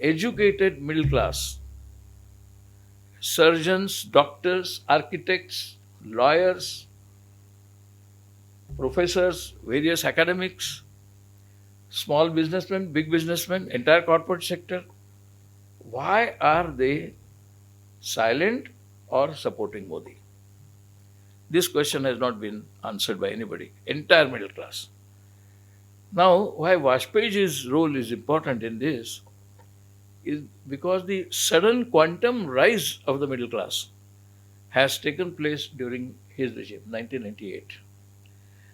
educated middle class, surgeons, doctors, architects, lawyers, professors, various academics, small businessmen, big businessmen, entire corporate sector. Why are they silent or supporting Modi? This question has not been answered by anybody, entire middle class. Now, why Vajpayee's role is important in this is because the sudden quantum rise of the middle class has taken place during his regime, 1998.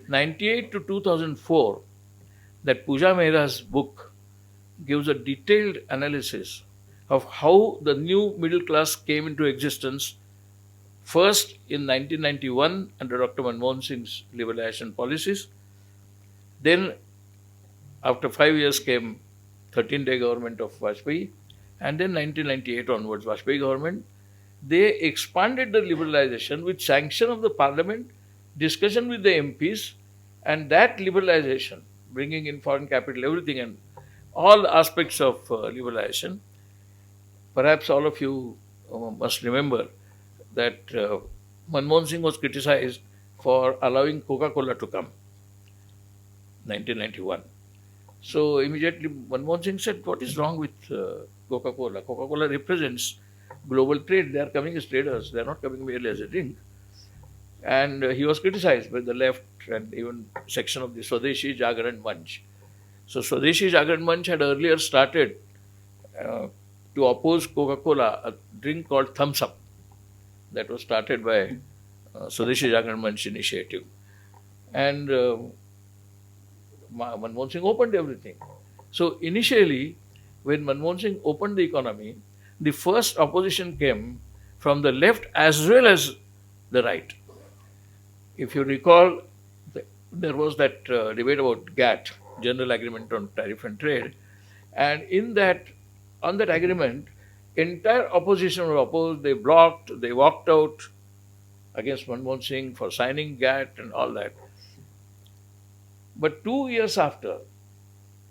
98 to 2004, that Pooja Mehra's book gives a detailed analysis of how the new middle class came into existence, first in 1991 under Dr. Manmohan Singh's liberalization policies. Then, after 5 years came 13-day government of Vajpayee, and then 1998 onwards, Vajpayee government, they expanded the liberalization with sanction of the parliament, discussion with the MPs, and that liberalization, bringing in foreign capital, everything, and all aspects of liberalization. Perhaps all of you must remember that Manmohan Singh was criticized for allowing Coca-Cola to come, 1991. So immediately Manmohan Singh said, what is wrong with Coca-Cola? Coca-Cola represents global trade. They are coming as traders. They are not coming merely as a drink. And he was criticized by the left and even section of the Swadeshi Jagran Manch. So Swadeshi Jagran Manch had earlier started to oppose Coca-Cola, a drink called Thumbs Up that was started by Swadeshi Jagran Manch initiative. And Manmohan Singh opened everything. So initially, when Manmohan Singh opened the economy, the first opposition came from the left as well as the right. If you recall, there was that debate about GATT, General Agreement on Tariff and Trade. And on that agreement, entire opposition were opposed. They blocked, they walked out against Manmohan Singh for signing GATT and all that. But 2 years after,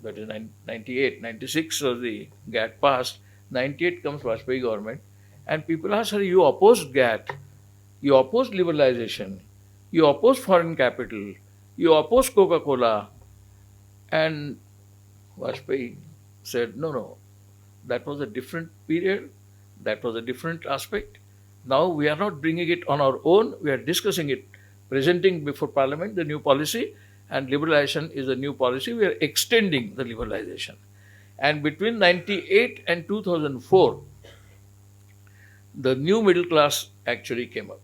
that is 98, 96 was the GATT passed, 98 comes Vajpayee government, and people ask her, you opposed GATT, you opposed liberalization, you opposed foreign capital, you opposed Coca-Cola, and Vajpayee said, no, that was a different period, that was a different aspect. Now we are not bringing it on our own, we are discussing it, presenting before Parliament the new policy, and liberalization is a new policy. We are extending the liberalization. And between 98 and 2004, the new middle class actually came up.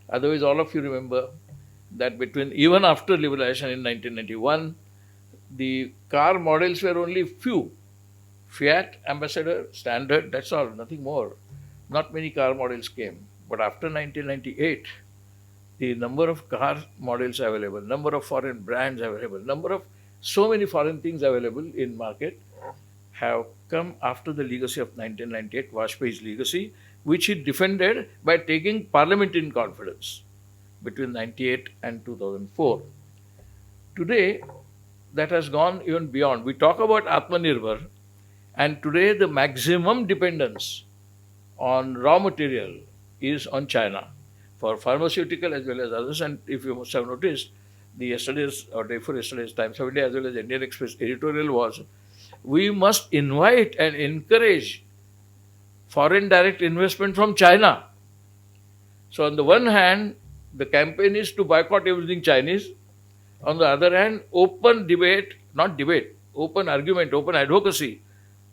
Otherwise, all of you remember that even after liberalization in 1991, the car models were only few. Fiat, Ambassador, Standard, that's all, nothing more. Not many car models came. But after 1998, the number of car models available, number of foreign brands available, number of so many foreign things available in market have come after the legacy of 1998, Vajpayee's legacy, which he defended by taking Parliament in confidence between 98 and 2004. Today, that has gone even beyond. We talk about Atmanirbhar, and today the maximum dependence on raw material is on China for pharmaceutical as well as others. And if you must have noticed, the yesterday's or day before yesterday's Times of India as well as Indian Express editorial was, we must invite and encourage foreign direct investment from China. So on the one hand, the campaign is to boycott everything Chinese. On the other hand, open debate, not debate, open argument, open advocacy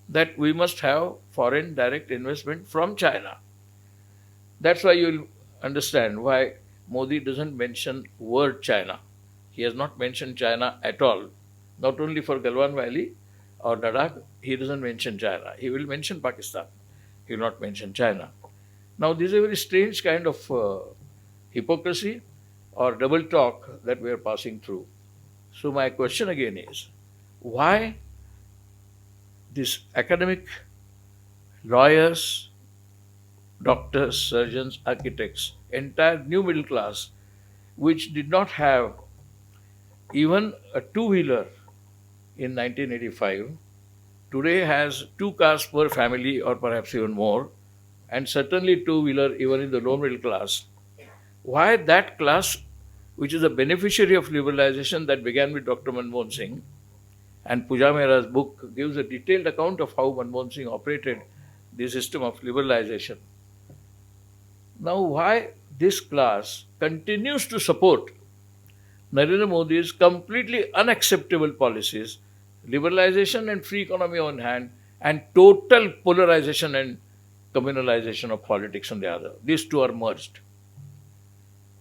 that we must have foreign direct investment from China. That's why you'll understand why Modi doesn't mention word China. He has not mentioned China at all. Not only for Galwan Valley or Ladakh, he doesn't mention China. He will mention Pakistan. He will not mention China. Now, this is a very strange kind of hypocrisy or double talk that we are passing through. So my question again is, why these academic lawyers, doctors, surgeons, architects, entire new middle class, which did not have even a two-wheeler in 1985, today has 2 cars per family or perhaps even more, and certainly two-wheeler even in the low middle class. Why that class, which is a beneficiary of liberalization that began with Dr. Manmohan Singh, and Pooja Mehra's book gives a detailed account of how Manmohan Singh operated the system of liberalization. Now, why this class continues to support Narendra Modi's completely unacceptable policies, liberalization and free economy on hand, and total polarization and communalization of politics on the other. These two are merged.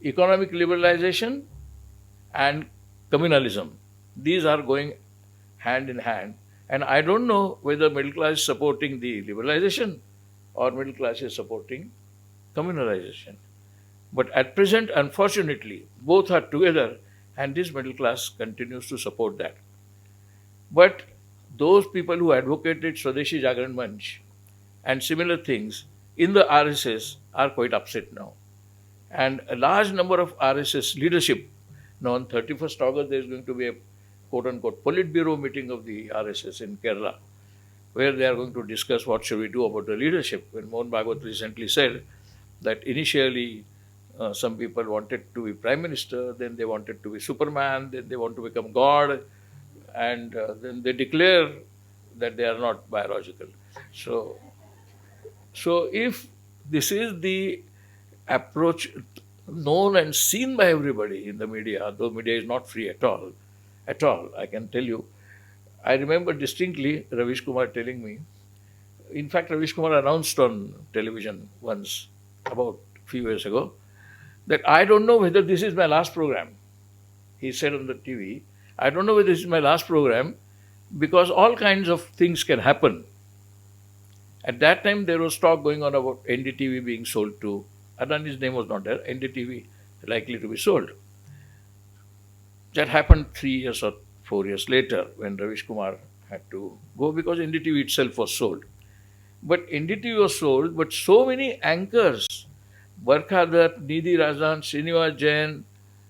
Economic liberalization and communalism. These are going hand in hand. And I don't know whether middle class is supporting the liberalization or middle class is supporting communalization. But at present, unfortunately, both are together and this middle class continues to support that. But those people who advocated Swadeshi Jagran Manch and similar things in the RSS are quite upset now. And a large number of RSS leadership, now on 31st August there is going to be a quote-unquote Politburo meeting of the RSS in Kerala, where they are going to discuss what should we do about the leadership. When Mohan Bhagwat recently said that initially some people wanted to be Prime Minister, then they wanted to be Superman, then they want to become God, and then they declare that they are not biological. So if this is the approach known and seen by everybody in the media, though media is not free at all, I can tell you. I remember distinctly Ravish Kumar telling me, in fact Ravish Kumar announced on television once about a few years ago, that I don't know whether this is my last program. He said on the TV, I don't know whether this is my last program because all kinds of things can happen. At that time there was talk going on about NDTV being sold to, Adani's name was not there, NDTV likely to be sold. That happened 3 years or 4 years later when Ravish Kumar had to go because NDTV itself was sold. But NDTV was sold, but so many anchors, Barkha Dutt, Nidhi Razan, Srinivas Jain,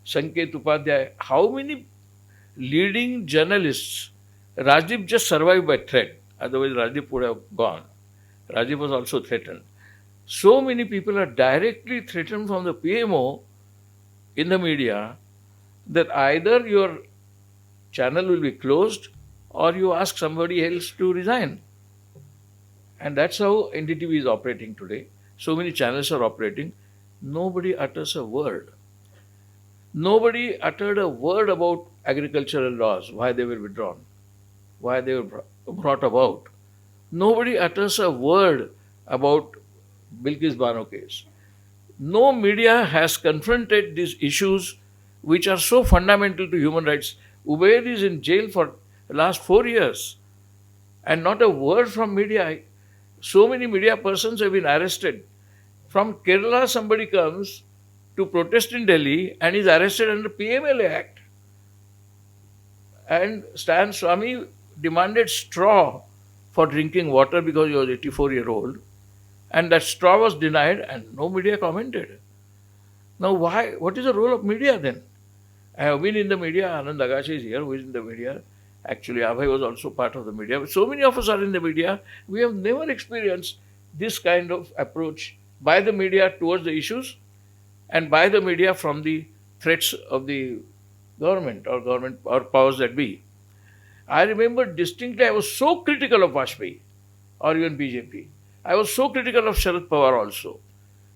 Sanket Upadhyay, how many leading journalists, Rajiv just survived by threat, otherwise Rajiv would have gone. Rajiv was also threatened. So many people are directly threatened from the PMO in the media that either your channel will be closed or you ask somebody else to resign. And that's how NDTV is operating today. So many channels are operating. Nobody utters a word. Nobody uttered a word about agricultural laws, why they were withdrawn, why they were brought about. Nobody utters a word about Bilkis Bano case. No media has confronted these issues which are so fundamental to human rights. Ubaid is in jail for the last 4 years and not a word from media. So many media persons have been arrested. From Kerala, somebody comes to protest in Delhi and is arrested under PMLA Act. And Stan Swami demanded straw for drinking water because he was 84-year-old. And that straw was denied and no media commented. Now why? What is the role of media then? I have been in the media. Anand Agache is here, who is in the media. Actually, Abhay was also part of the media. But so many of us are in the media. We have never experienced this kind of approach by the media towards the issues and by the media from the threats of the government or powers that be. I remember distinctly I was so critical of Vajpayee or even BJP. I was so critical of Sharad Pawar also.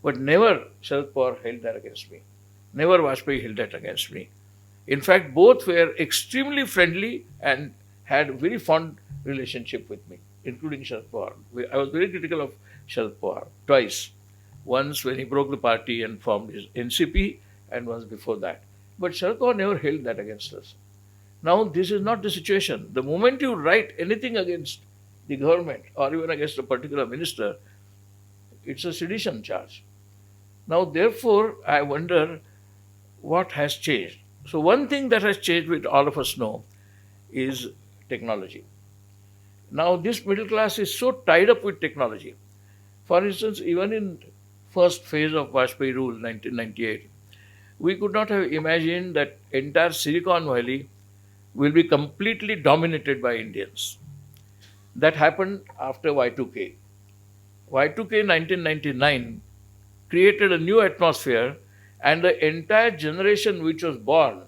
But never Sharad Pawar held that against me. Never Vajpayee held that against me. In fact, both were extremely friendly and had a very fond relationship with me, including Sharad Pawar. I was very critical of Sharad Pawar twice. Once when he broke the party and formed his NCP, and once before that. But Sharad Pawar never held that against us. Now, this is not the situation. The moment you write anything against the government or even against a particular minister, it's a sedition charge. Now, therefore, I wonder what has changed. So, one thing that has changed, which all of us know, is technology. Now, this middle class is so tied up with technology. For instance, even in first phase of Vajpayee rule, 1998, we could not have imagined that entire Silicon Valley will be completely dominated by Indians. That happened after Y2K. Y2K 1999 created a new atmosphere, and the entire generation which was born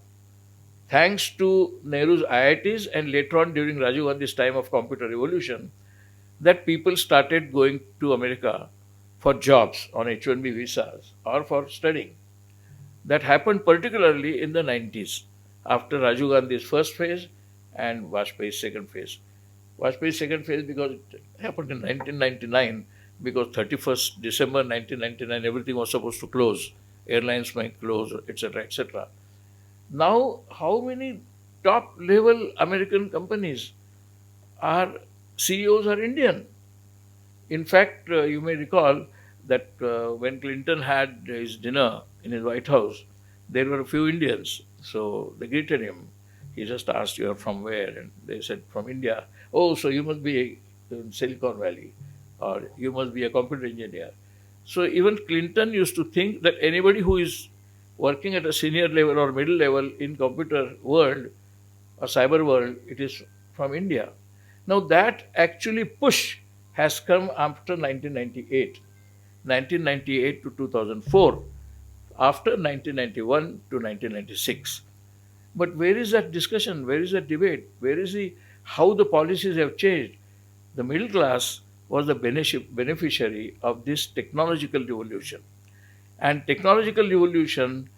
thanks to Nehru's IITs and later on during Rajiv Gandhi's time of computer revolution, that people started going to America for jobs on H-1B visas or for studying. That happened particularly in the 90s after Rajiv Gandhi's first phase and Vajpayee's second phase. Vajpayee's second phase because it happened in 1999, because 31st December 1999 everything was supposed to close. Airlines might close, etc., etc. Now, how many top-level American companies are CEOs are Indian? In fact, you may recall that when Clinton had his dinner in his White House, there were a few Indians. So they greeted him. He just asked, "You are from where?" And they said, "From India." "Oh, so you must be in Silicon Valley, or you must be a computer engineer." So even Clinton used to think that anybody who is working at a senior level or middle level in computer world or cyber world, it is from India. Now that actually push has come after 1998 to 2004, after 1991 to 1996. But where is that discussion? Where is that debate? Where is how the policies have changed? The middle class was the beneficiary of this technological revolution. And technological revolution,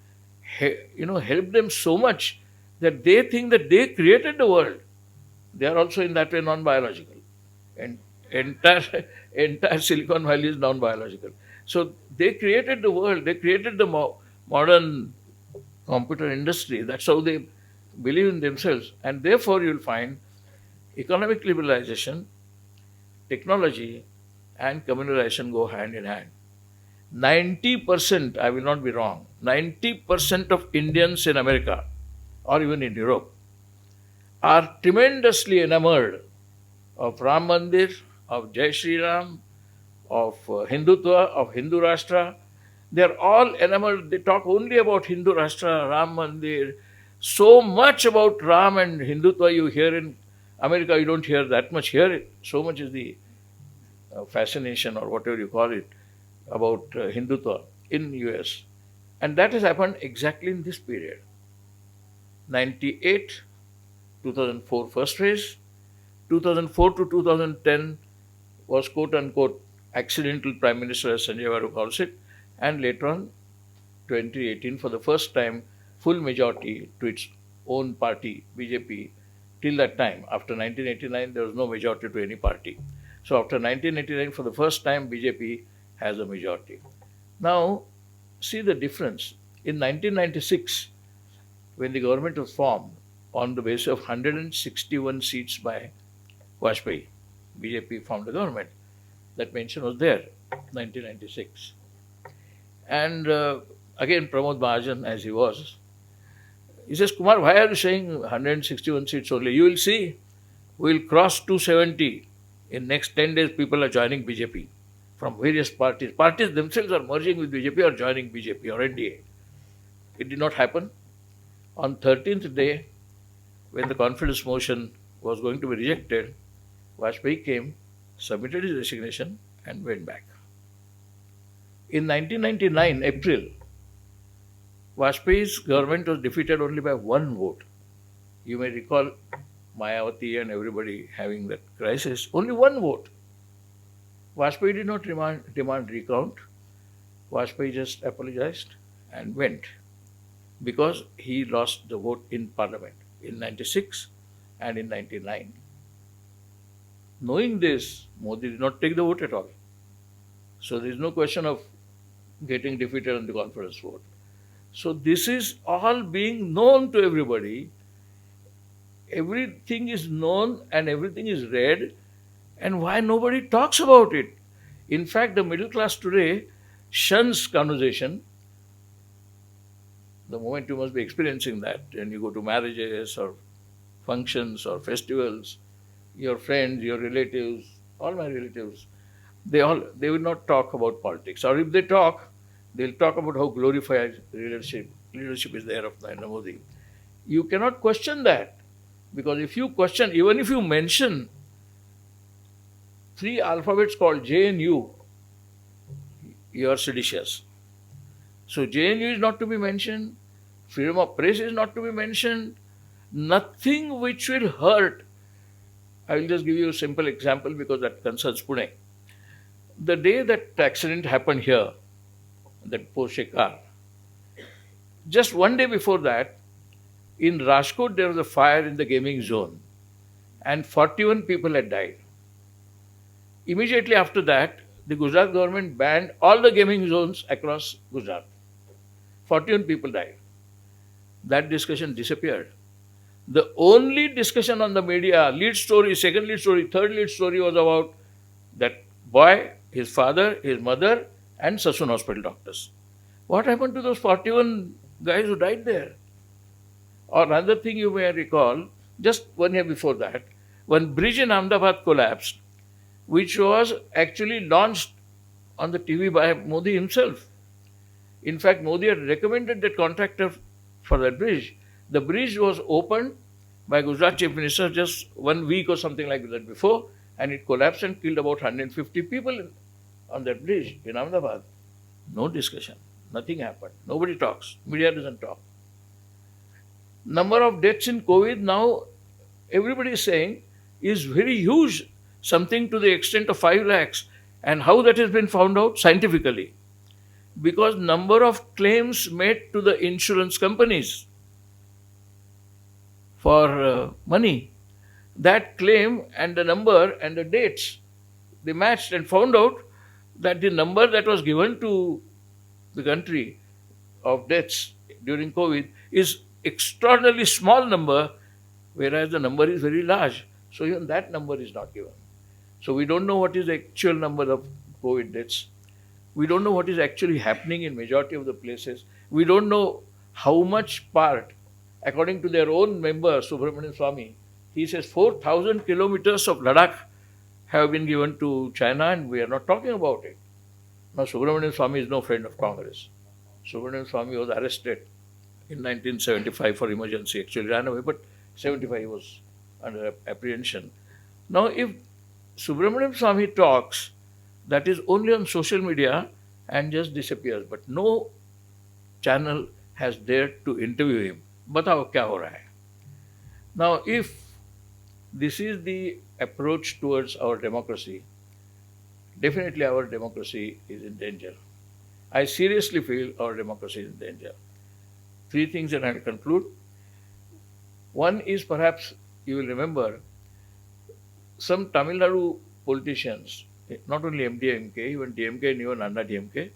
helped them so much that they think that they created the world. They are also in that way non-biological. And entire Silicon Valley is non-biological. So they created the world. They created the modern computer industry. That's how they believe in themselves. And therefore, you'll find economic liberalization, technology, and communalization go hand in hand. 90%, I will not be wrong, 90% of Indians in America or even in Europe are tremendously enamored of Ram Mandir, of Jai Shri Ram, of Hindutva, of Hindu Rashtra. They are all enamored. They talk only about Hindu Rashtra, Ram Mandir. So much about Ram and Hindutva you hear in America, you don't hear that much here. So much is the fascination or whatever you call it about Hindutva in US. And that has happened exactly in this period. 98, 2004 first phase, 2004 to 2010 was quote unquote accidental Prime Minister as Sanjay Baru calls it, and later on 2018 for the first time full majority to its own party BJP. Till that time, after 1989 there was no majority to any party. So after 1989 for the first time BJP has a majority. Now see the difference. In 1996 when the government was formed on the basis of 161 seats by Vajpayee, BJP formed the government. That mention was there, 1996. And again, Pramod Mahajan, as he was, he says, Kumar, why are you saying 161 seats only? You will see, we will cross 270. In next 10 days, people are joining BJP from various parties. Parties themselves are merging with BJP or joining BJP or NDA. It did not happen. On 13th day, when the confidence motion was going to be rejected, Vajpayee came, submitted his resignation and went back. In 1999, April, Vajpayee's government was defeated only by one vote. You may recall Mayawati and everybody having that crisis. Only one vote. Vajpayee did not demand recount. Vajpayee just apologized and went because he lost the vote in Parliament in 96 and in 99. Knowing this, Modi did not take the vote at all. So there is no question of getting defeated on the confidence vote. So this is all being known to everybody. Everything is known and everything is read, and why nobody talks about it? In fact, the middle class today shuns conversation. The moment you must be experiencing that, and you go to marriages or functions or festivals, your friends, your relatives, all my relatives, they will not talk about politics. Or if they talk, they'll talk about how glorified leadership is there of Narendra Modi. You cannot question that, because if you question, even if you mention 3 alphabets called J and U, you are seditious. So J and U is not to be mentioned, freedom of press is not to be mentioned, nothing which will hurt. I will just give you a simple example because that concerns Pune. The day that accident happened here, that Porsche car, just one day before that, in Rajkot there was a fire in the gaming zone and 41 people had died. Immediately after that, the Gujarat government banned all the gaming zones across Gujarat. 41 people died. That discussion disappeared. The only discussion on the media, lead story, second lead story, third lead story was about that boy, his father, his mother, and Sassoon hospital doctors. What happened to those 41 guys who died there? Or another thing you may recall, just 1 year before that, one bridge in Ahmedabad collapsed, which was actually launched on the TV by Modi himself. In fact, Modi had recommended that contractor for that bridge. The bridge was opened by Gujarat Chief Minister just 1 week or something like that before, and it collapsed and killed about 150 people on that bridge in Ahmedabad. No discussion. Nothing happened. Nobody talks. Media doesn't talk. Number of deaths in COVID now, everybody is saying, is very huge. Something to the extent of 5 lakhs. And how that has been found out? Scientifically. Because number of claims made to the insurance companies for money, that claim and the number and the dates, they matched and found out that the number that was given to the country of deaths during COVID is extraordinarily small number, whereas the number is very large. So even that number is not given. So we don't know what is the actual number of COVID deaths. We don't know what is actually happening in majority of the places. We don't know how much part, according to their own member, Subramanian Swamy, He says 4,000 kilometers of Ladakh have been given to China and we are not talking about it. Now, Subramanian Swamy is no friend of Congress. Subramanian Swamy was arrested in 1975 for emergency, actually ran away, but 75 he was under apprehension. Now, if Subramanian Swamy talks, that is only on social media and just disappears, but no channel has dared to interview him. Batao kya ho raha hai? Now, if this is the approach towards our democracy, definitely our democracy is in danger. I seriously feel our democracy is in danger. Three things that I will conclude. One is, perhaps you will remember, some Tamil Nadu politicians, not only MDMK, even DMK and even Anna DMK,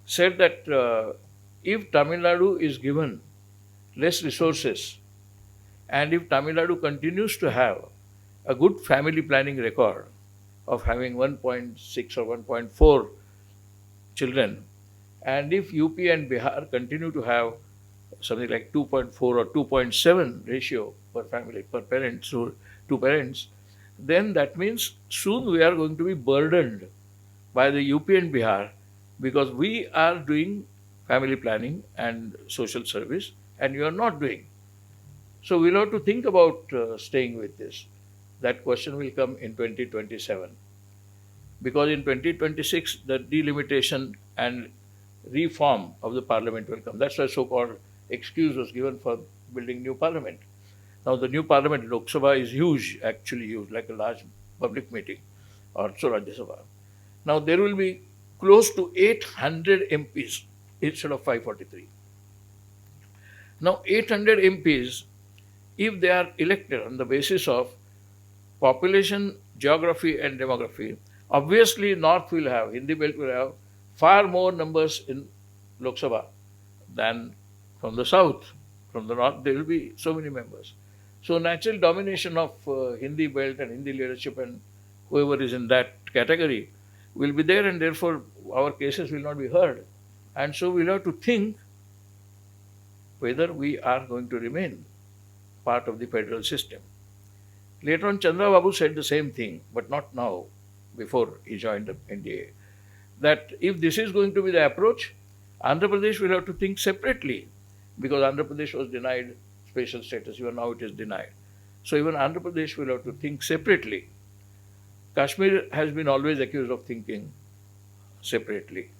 said that if Tamil Nadu is given less resources and if Tamil Nadu continues to have a good family planning record of having 1.6 or 1.4 children, and if UP and Bihar continue to have something like 2.4 or 2.7 ratio per family, per parent, so two parents, then that means soon we are going to be burdened by the UP and Bihar because we are doing family planning and social service and you are not doing. So we'll have to think about staying with this. That question will come in 2027 because in 2026 the delimitation and reform of the parliament will come. That's why so-called excuse was given for building new parliament. Now the new parliament, Lok Sabha, is huge, actually huge, like a large public meeting, or so Rajya Sabha. Now there will be close to 800 MPs instead of 543. Now 800 MPs, if they are elected on the basis of population, geography and demography, obviously North will have, Hindi belt will have far more numbers in Lok Sabha than from the South. From the North, there will be so many members. So natural domination of Hindi belt and Hindi leadership and whoever is in that category will be there and therefore our cases will not be heard. And so we'll have to think whether we are going to remain part of the federal system. Later on, Chandra Babu said the same thing, but not now, before he joined the NDA, that if this is going to be the approach, Andhra Pradesh will have to think separately because Andhra Pradesh was denied special status, even now it is denied. So even Andhra Pradesh will have to think separately. Kashmir has been always accused of thinking separately.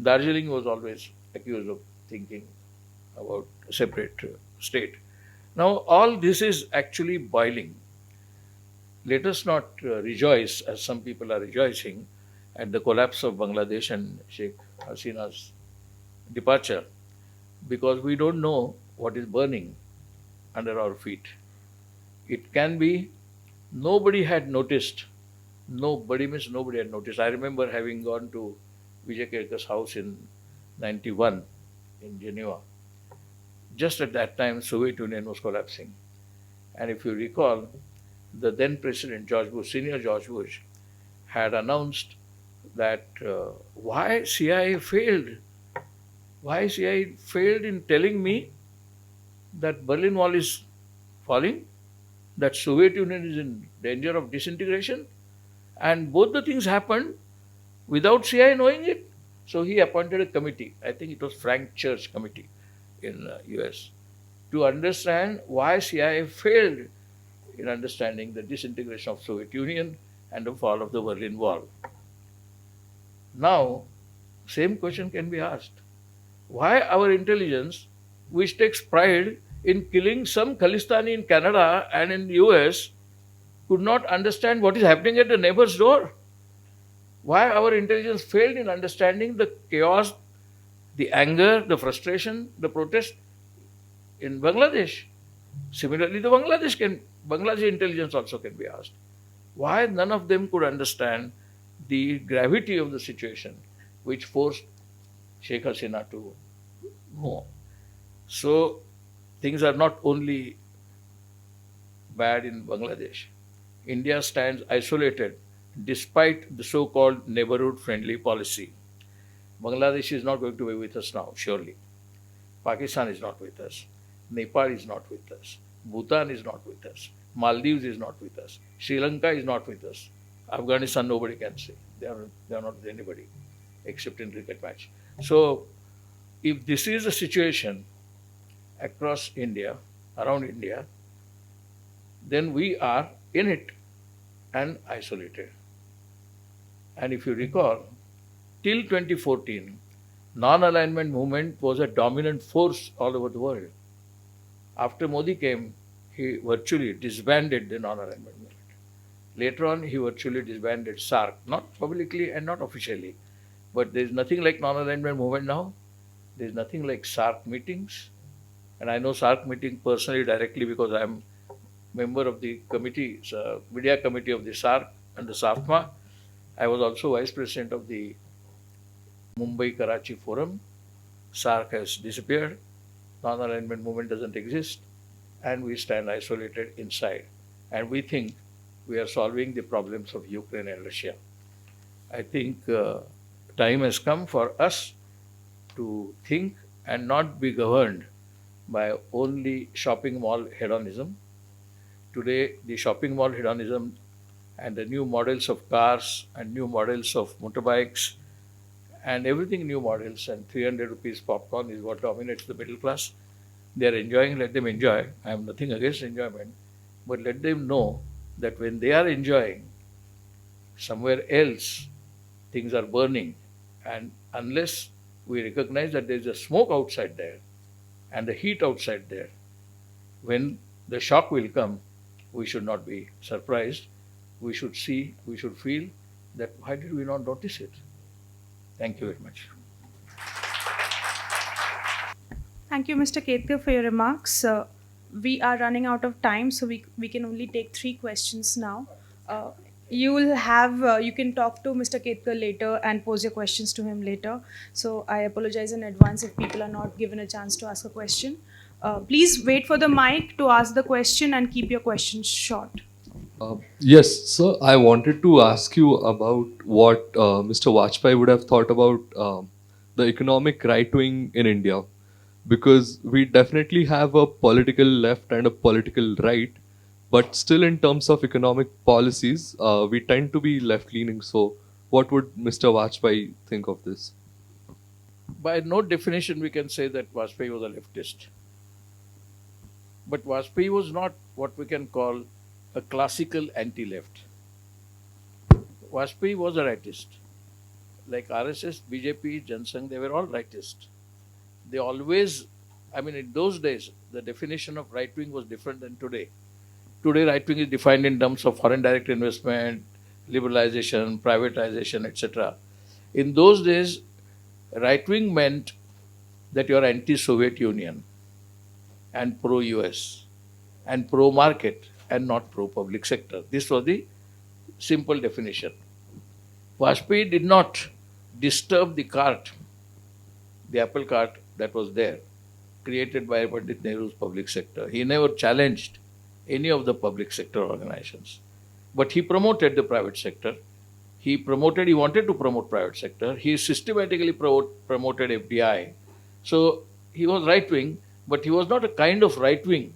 Darjeeling was always accused of thinking about a separate state. Now all this is actually boiling. Let us not rejoice, as some people are rejoicing, at the collapse of Bangladesh and Sheikh Hasina's departure, because we don't know what is burning under our feet. It can be nobody had noticed. Nobody means nobody had noticed. I remember having gone to Vijay Kerkar's house in 91 in Geneva. Just at that time, Soviet Union was collapsing. And if you recall, the then President George Bush, senior George Bush, had announced that why CIA failed. Why CIA failed in telling me that Berlin Wall is falling, that Soviet Union is in danger of disintegration, and both the things happened without CIA knowing it. So he appointed a committee, I think it was Frank Church Committee in US, to understand why CIA failed in understanding the disintegration of Soviet Union and the fall of the Berlin Wall. Now, same question can be asked. Why our intelligence, which takes pride in killing some Khalistani in Canada and in the US, could not understand what is happening at the neighbor's door? Why our intelligence failed in understanding the chaos, the anger, the frustration, the protest in Bangladesh? Similarly, the Bangladesh intelligence also can be asked. Why none of them could understand the gravity of the situation which forced Sheikh Hasina to go? So, things are not only bad in Bangladesh. India stands isolated despite the so-called neighborhood-friendly policy. Bangladesh is not going to be with us now, surely. Pakistan is not with us. Nepal is not with us. Bhutan is not with us. Maldives is not with us. Sri Lanka is not with us. Afghanistan, nobody can say. They are not with anybody except in cricket match. So, if this is the situation across India, around India, then we are in it and isolated. And if you recall, till 2014, non-alignment movement was a dominant force all over the world. After Modi came, he virtually disbanded the non-alignment movement. Later on, he virtually disbanded SARC, not publicly and not officially. But there is nothing like non-alignment movement now. There is nothing like SARC meetings. And I know SARC meeting personally directly because I am member of the committee, media committee of the SARC and the SAFMA. I was also vice president of the Mumbai-Karachi Forum. SARC has disappeared. Non-alignment movement doesn't exist. And we stand isolated inside. And we think we are solving the problems of Ukraine and Russia. I think time has come for us to think and not be governed by only shopping mall hedonism. Today, the shopping mall hedonism and the new models of cars and new models of motorbikes and everything new models and 300 rupees popcorn is what dominates the middle class. They are enjoying, let them enjoy. I have nothing against enjoyment, but let them know that when they are enjoying, somewhere else things are burning. And unless we recognize that there is a smoke outside there and the heat outside there, when the shock will come, we should not be surprised. We should see, we should feel that why did we not notice it? Thank you very much. Thank you, Mr. Ketkar, for your remarks. We are running out of time, so we can only take 3 questions now. You will have, you can talk to Mr. Ketkar later and pose your questions to him later. So I apologize in advance if people are not given a chance to ask a question. Please wait for the mic to ask the question and keep your questions short. Yes, sir. I wanted to ask you about what Mr. Vajpayee would have thought about the economic right wing in India, because we definitely have a political left and a political right, but still in terms of economic policies, we tend to be left-leaning. So what would Mr. Vajpayee think of this? By no definition we can say that Vajpayee was a leftist. But Vajpayee was not what we can call a classical anti-left. Vajpayee was a rightist. Like RSS, BJP, Jansangh, they were all rightist. They always, in those days, the definition of right wing was different than today. Today, right wing is defined in terms of foreign direct investment, liberalization, privatization, etc. In those days, right wing meant that you are anti-Soviet Union and pro-US and pro-market and not pro-public sector. This was the simple definition. Vajpayee did not disturb the cart, the apple cart that was there, created by Pandit Nehru's public sector. He never challenged any of the public sector organizations. But he promoted the private sector. He wanted to promote private sector. He systematically promoted FDI. So he was right-wing, but he was not a kind of right-wing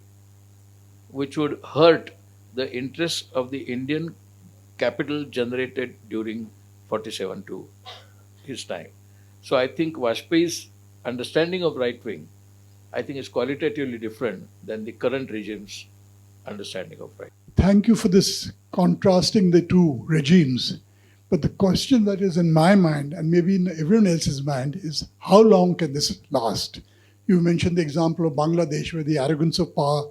which would hurt the interests of the Indian capital generated during 47 to his time. So I think Vajpayee's understanding of right-wing, I think is qualitatively different than the current regime's understanding of right. Thank you for this contrasting the two regimes. But the question that is in my mind, and maybe in everyone else's mind, is how long can this last? You mentioned the example of Bangladesh, where the arrogance of power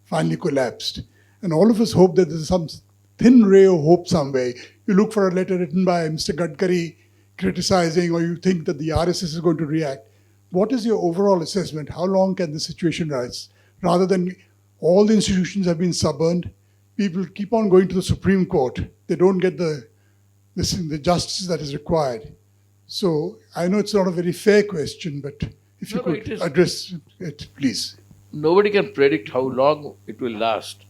finally collapsed. And all of us hope that there's some thin ray of hope somewhere. You look for a letter written by Mr. Gadkari criticizing, or you think that the RSS is going to react. What is your overall assessment? How long can the situation rise? Rather than all the institutions have been suborned, people keep on going to the Supreme Court. They don't get the justice that is required. So I know it's not a very fair question, but if you could address it, please. Nobody can predict how long it will last.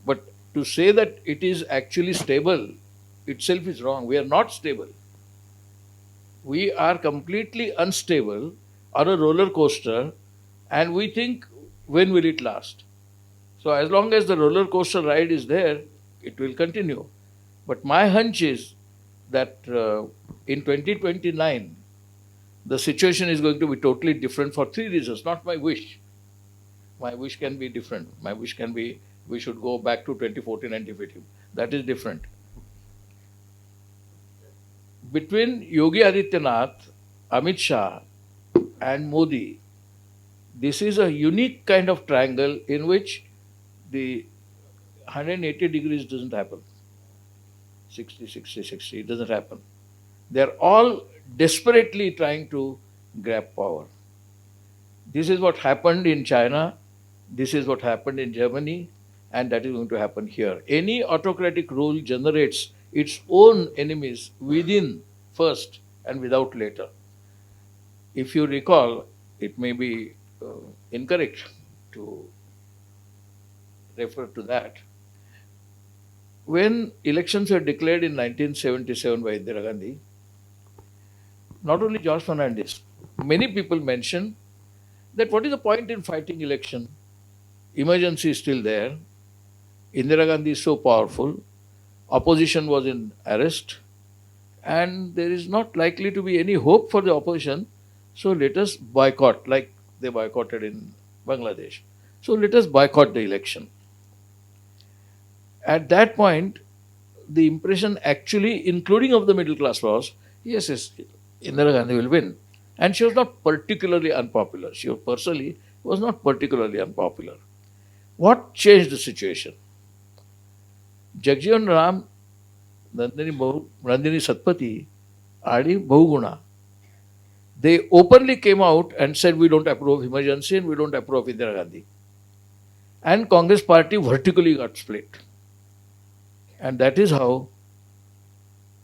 But to say that it is actually stable itself is wrong. We are not stable. We are completely unstable on a roller coaster, and we think, when will it last? So as long as the roller coaster ride is there, it will continue. But my hunch is that in 2029, the situation is going to be totally different for three reasons, not my wish. My wish can be different. My wish can be we should go back to 2014 and defeat him. That is different. Between Yogi Adityanath, Amit Shah, and Modi, this is a unique kind of triangle in which the 180 degrees doesn't happen. 60, 60, 60, it doesn't happen. They are all desperately trying to grab power. This is what happened in China, this is what happened in Germany, and that is going to happen here. Any autocratic rule generates its own enemies within first and without later. If you recall, it may be incorrect to refer to that. When elections were declared in 1977 by Indira Gandhi, not only George Fernandez, many people mentioned that what is the point in fighting election? Emergency is still there. Indira Gandhi is so powerful. Opposition was in arrest. And there is not likely to be any hope for the opposition. So let us boycott, like they boycotted in Bangladesh. So let us boycott the election. At that point, the impression actually, including of the middle class, was, yes, Indira Gandhi will win. And she was not particularly unpopular. She personally was not particularly unpopular. What changed the situation? Jagjivan Ram, Nandini Satpathy, Adi Bahuguna, they openly came out and said, we don't approve emergency and we don't approve Indira Gandhi. And Congress party vertically got split. And that is how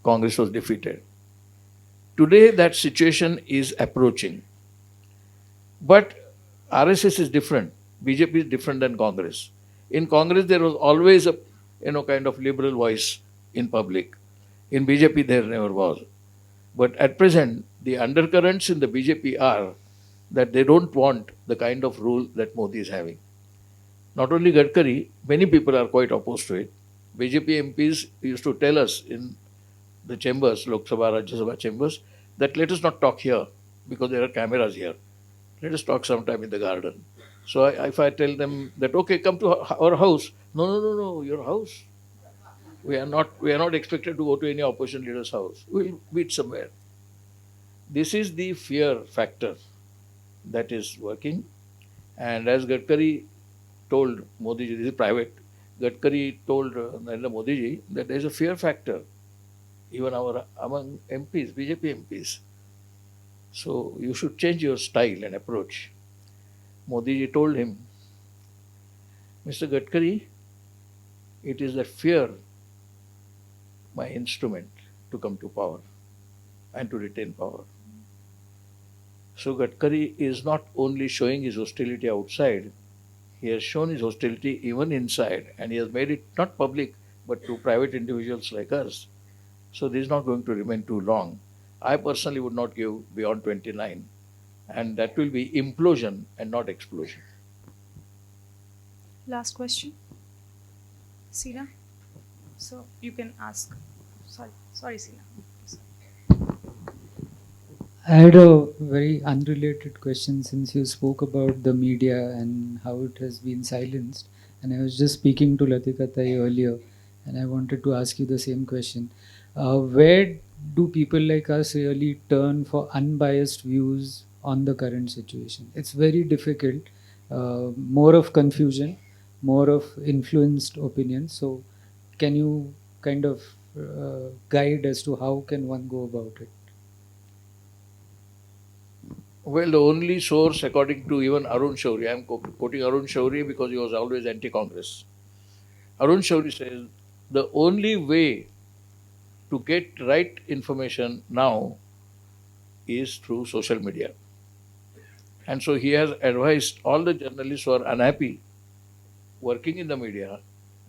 Congress was defeated. Today that situation is approaching. But RSS is different. BJP is different than Congress. In Congress there was always a kind of liberal voice in public. In BJP there never was. But at present the undercurrents in the BJP are that they don't want the kind of rule that Modi is having. Not only Gadkari, many people are quite opposed to it. BJP MPs used to tell us in the chambers, Lok Sabha, Rajya Sabha chambers, that let us not talk here because there are cameras here. Let us talk sometime in the garden. So if I tell them that, okay, come to our house. No, your house. We are not expected to go to any opposition leader's house. We'll meet somewhere. This is the fear factor that is working. And as Gadkari told Modi ji, this is private, Gadkari told Narendra Modi ji that there is a fear factor even among MPs, BJP MPs. So you should change your style and approach. Modi ji told him, Mr. Gadkari, it is the fear, my instrument to come to power and to retain power. So Gadkari is not only showing his hostility outside, he has shown his hostility even inside, and he has made it not public but to private individuals like us. So this is not going to remain too long. I personally would not give beyond 29, and that will be implosion and not explosion. Last question. Sina? So you can ask. Sorry, Sina. I had a very unrelated question since you spoke about the media and how it has been silenced. And I was just speaking to Latika Tai earlier, and I wanted to ask you the same question. Where do people like us really turn for unbiased views on the current situation? It's very difficult, more of confusion, more of influenced opinions. So can you kind of guide as to how can one go about it? Well, the only source, according to even Arun Shourie, I am quoting Arun Shourie because he was always anti-Congress. Arun Shourie says, the only way to get right information now is through social media. And so he has advised all the journalists who are unhappy working in the media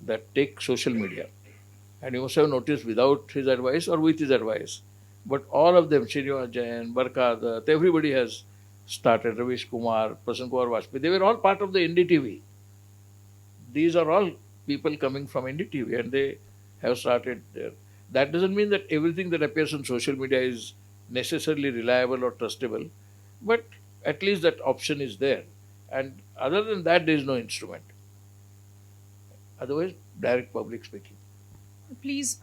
that take social media. And you must have noticed without his advice or with his advice. But all of them, Shri Jain, Barkadat, everybody has started, Ravish Kumar, Prasanna Kumar Vajpayee, they were all part of the NDTV. these are all people coming from NDTV and they have started there. That doesn't mean that everything that appears on social media is necessarily reliable or trustable, but at least that option is there. And other than that, there is no instrument. Otherwise, direct public speaking. Please,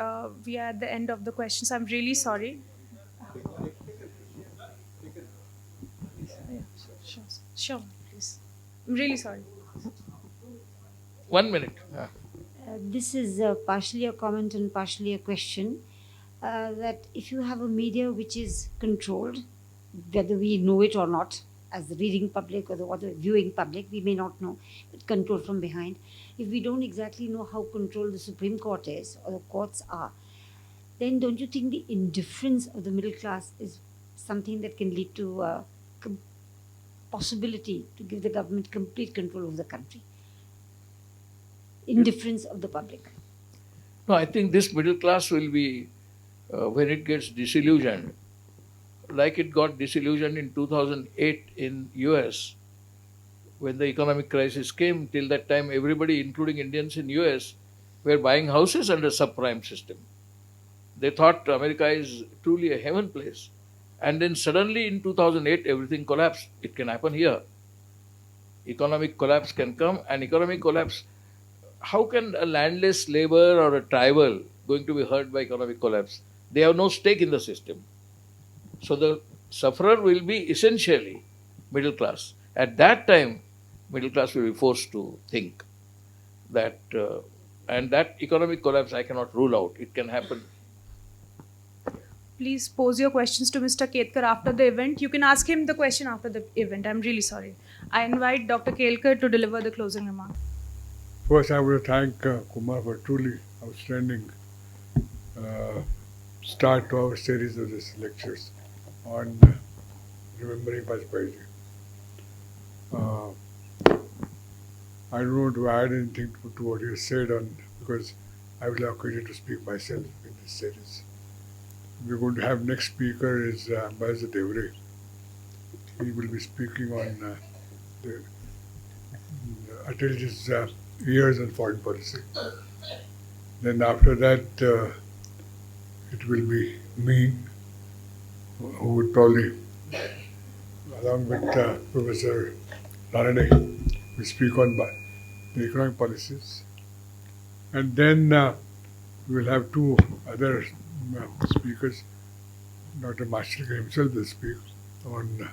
we are at the end of the questions. I'm really sorry. Yeah, sure, please. I'm really sorry. 1 minute. This is partially a comment and partially a question. That if you have a media which is controlled, whether we know it or not, as the reading public or the viewing public, we may not know, but controlled from behind. If we don't exactly know how controlled the Supreme Court is or the courts are, then don't you think the indifference of the middle class is something that can lead to a possibility to give the government complete control over the country? Indifference of the public. No, I think this middle class will be, when it gets disillusioned, like it got disillusioned in 2008 in US, when the economic crisis came. Till that time, everybody, including Indians in US, were buying houses under subprime system. They thought America is truly a heaven place. And then suddenly in 2008, everything collapsed. It can happen here. Economic collapse can come, and economic collapse, how can a landless labor or a tribal going to be hurt by economic collapse? They have no stake in the system. So the sufferer will be essentially middle class. At that time, middle class will be forced to think that, and that economic collapse I cannot rule out. It can happen. Please pose your questions to Mr. Ketkar after the event. You can ask him the question after the event. I'm really sorry. I invite Dr. Ketkar to deliver the closing remark. First, I would thank Kumar for truly outstanding start to our series of these lectures on remembering Vajpayee. I don't want to add anything to what you said because I will have occasion to speak myself in this series. We're going to have next speaker is Ambassador Devre. He will be speaking on Atalji's years in foreign policy. Then after that, it will be me, who would probably, along with Professor Ranade, will speak on the economic policies. And then we will have two other speakers. Dr. Mashelkar himself will speak on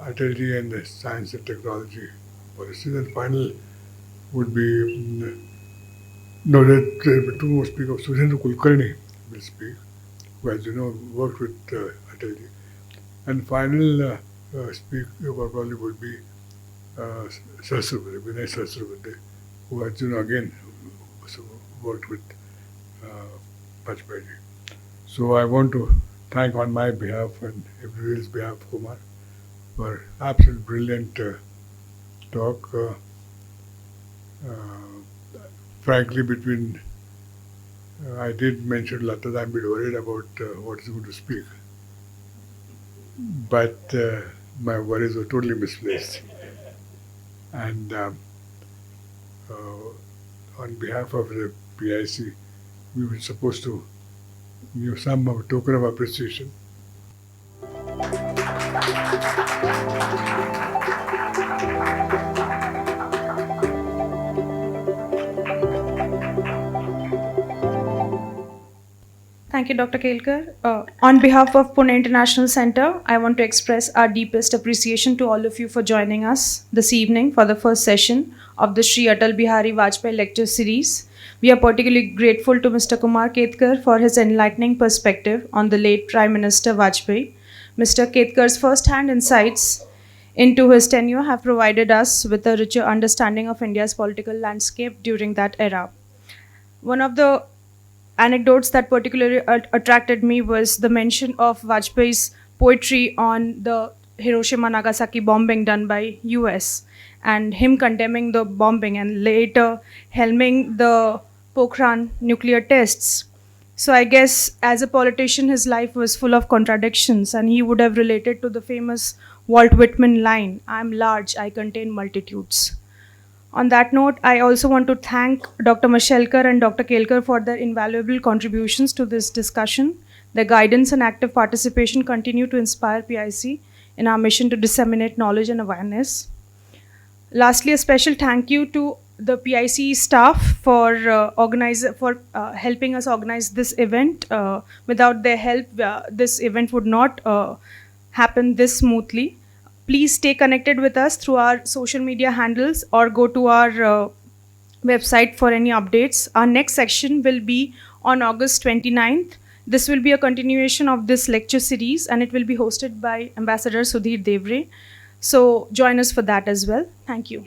Atalji and the science and technology policies. And final would be, two more speakers. Sujendra Kulkarni will speak, who, as you know, worked with Atalji. And final speaker probably would be Vinay Sahasrabudhe, who, as you know, again worked with Vajpayee. So I want to thank on my behalf and everybody else's behalf Kumar for absolutely brilliant talk. Frankly, I did mention Lata that I'm a bit worried about what he's going to speak. But my worries were totally misplaced. And on behalf of the PIC, we were supposed to give some token of appreciation. Thank you, Dr. Ketkar. On behalf of Pune International Center, I want to express our deepest appreciation to all of you for joining us this evening for the first session of the Shri Atal Bihari Vajpayee lecture series. We are particularly grateful to Mr. Kumar Ketkar for his enlightening perspective on the late Prime Minister Vajpayee. Mr. Ketkar's first-hand insights into his tenure have provided us with a richer understanding of India's political landscape during that era. One of the anecdotes that particularly attracted me was the mention of Vajpayee's poetry on the Hiroshima-Nagasaki bombing done by US and him condemning the bombing and later helming the Pokhran nuclear tests. So I guess as a politician, his life was full of contradictions and he would have related to the famous Walt Whitman line, "I'm large, I contain multitudes." On that note, I also want to thank Dr. Mashelkar and Dr. Ketkar for their invaluable contributions to this discussion. Their guidance and active participation continue to inspire PIC in our mission to disseminate knowledge and awareness. Lastly, a special thank you to the PIC staff for helping us organize this event. Without their help, this event would not happen this smoothly. Please stay connected with us through our social media handles or go to our website for any updates. Our next section will be on August 29th. This will be a continuation of this lecture series, and it will be hosted by Ambassador Sudhir Devre. So join us for that as well. Thank you.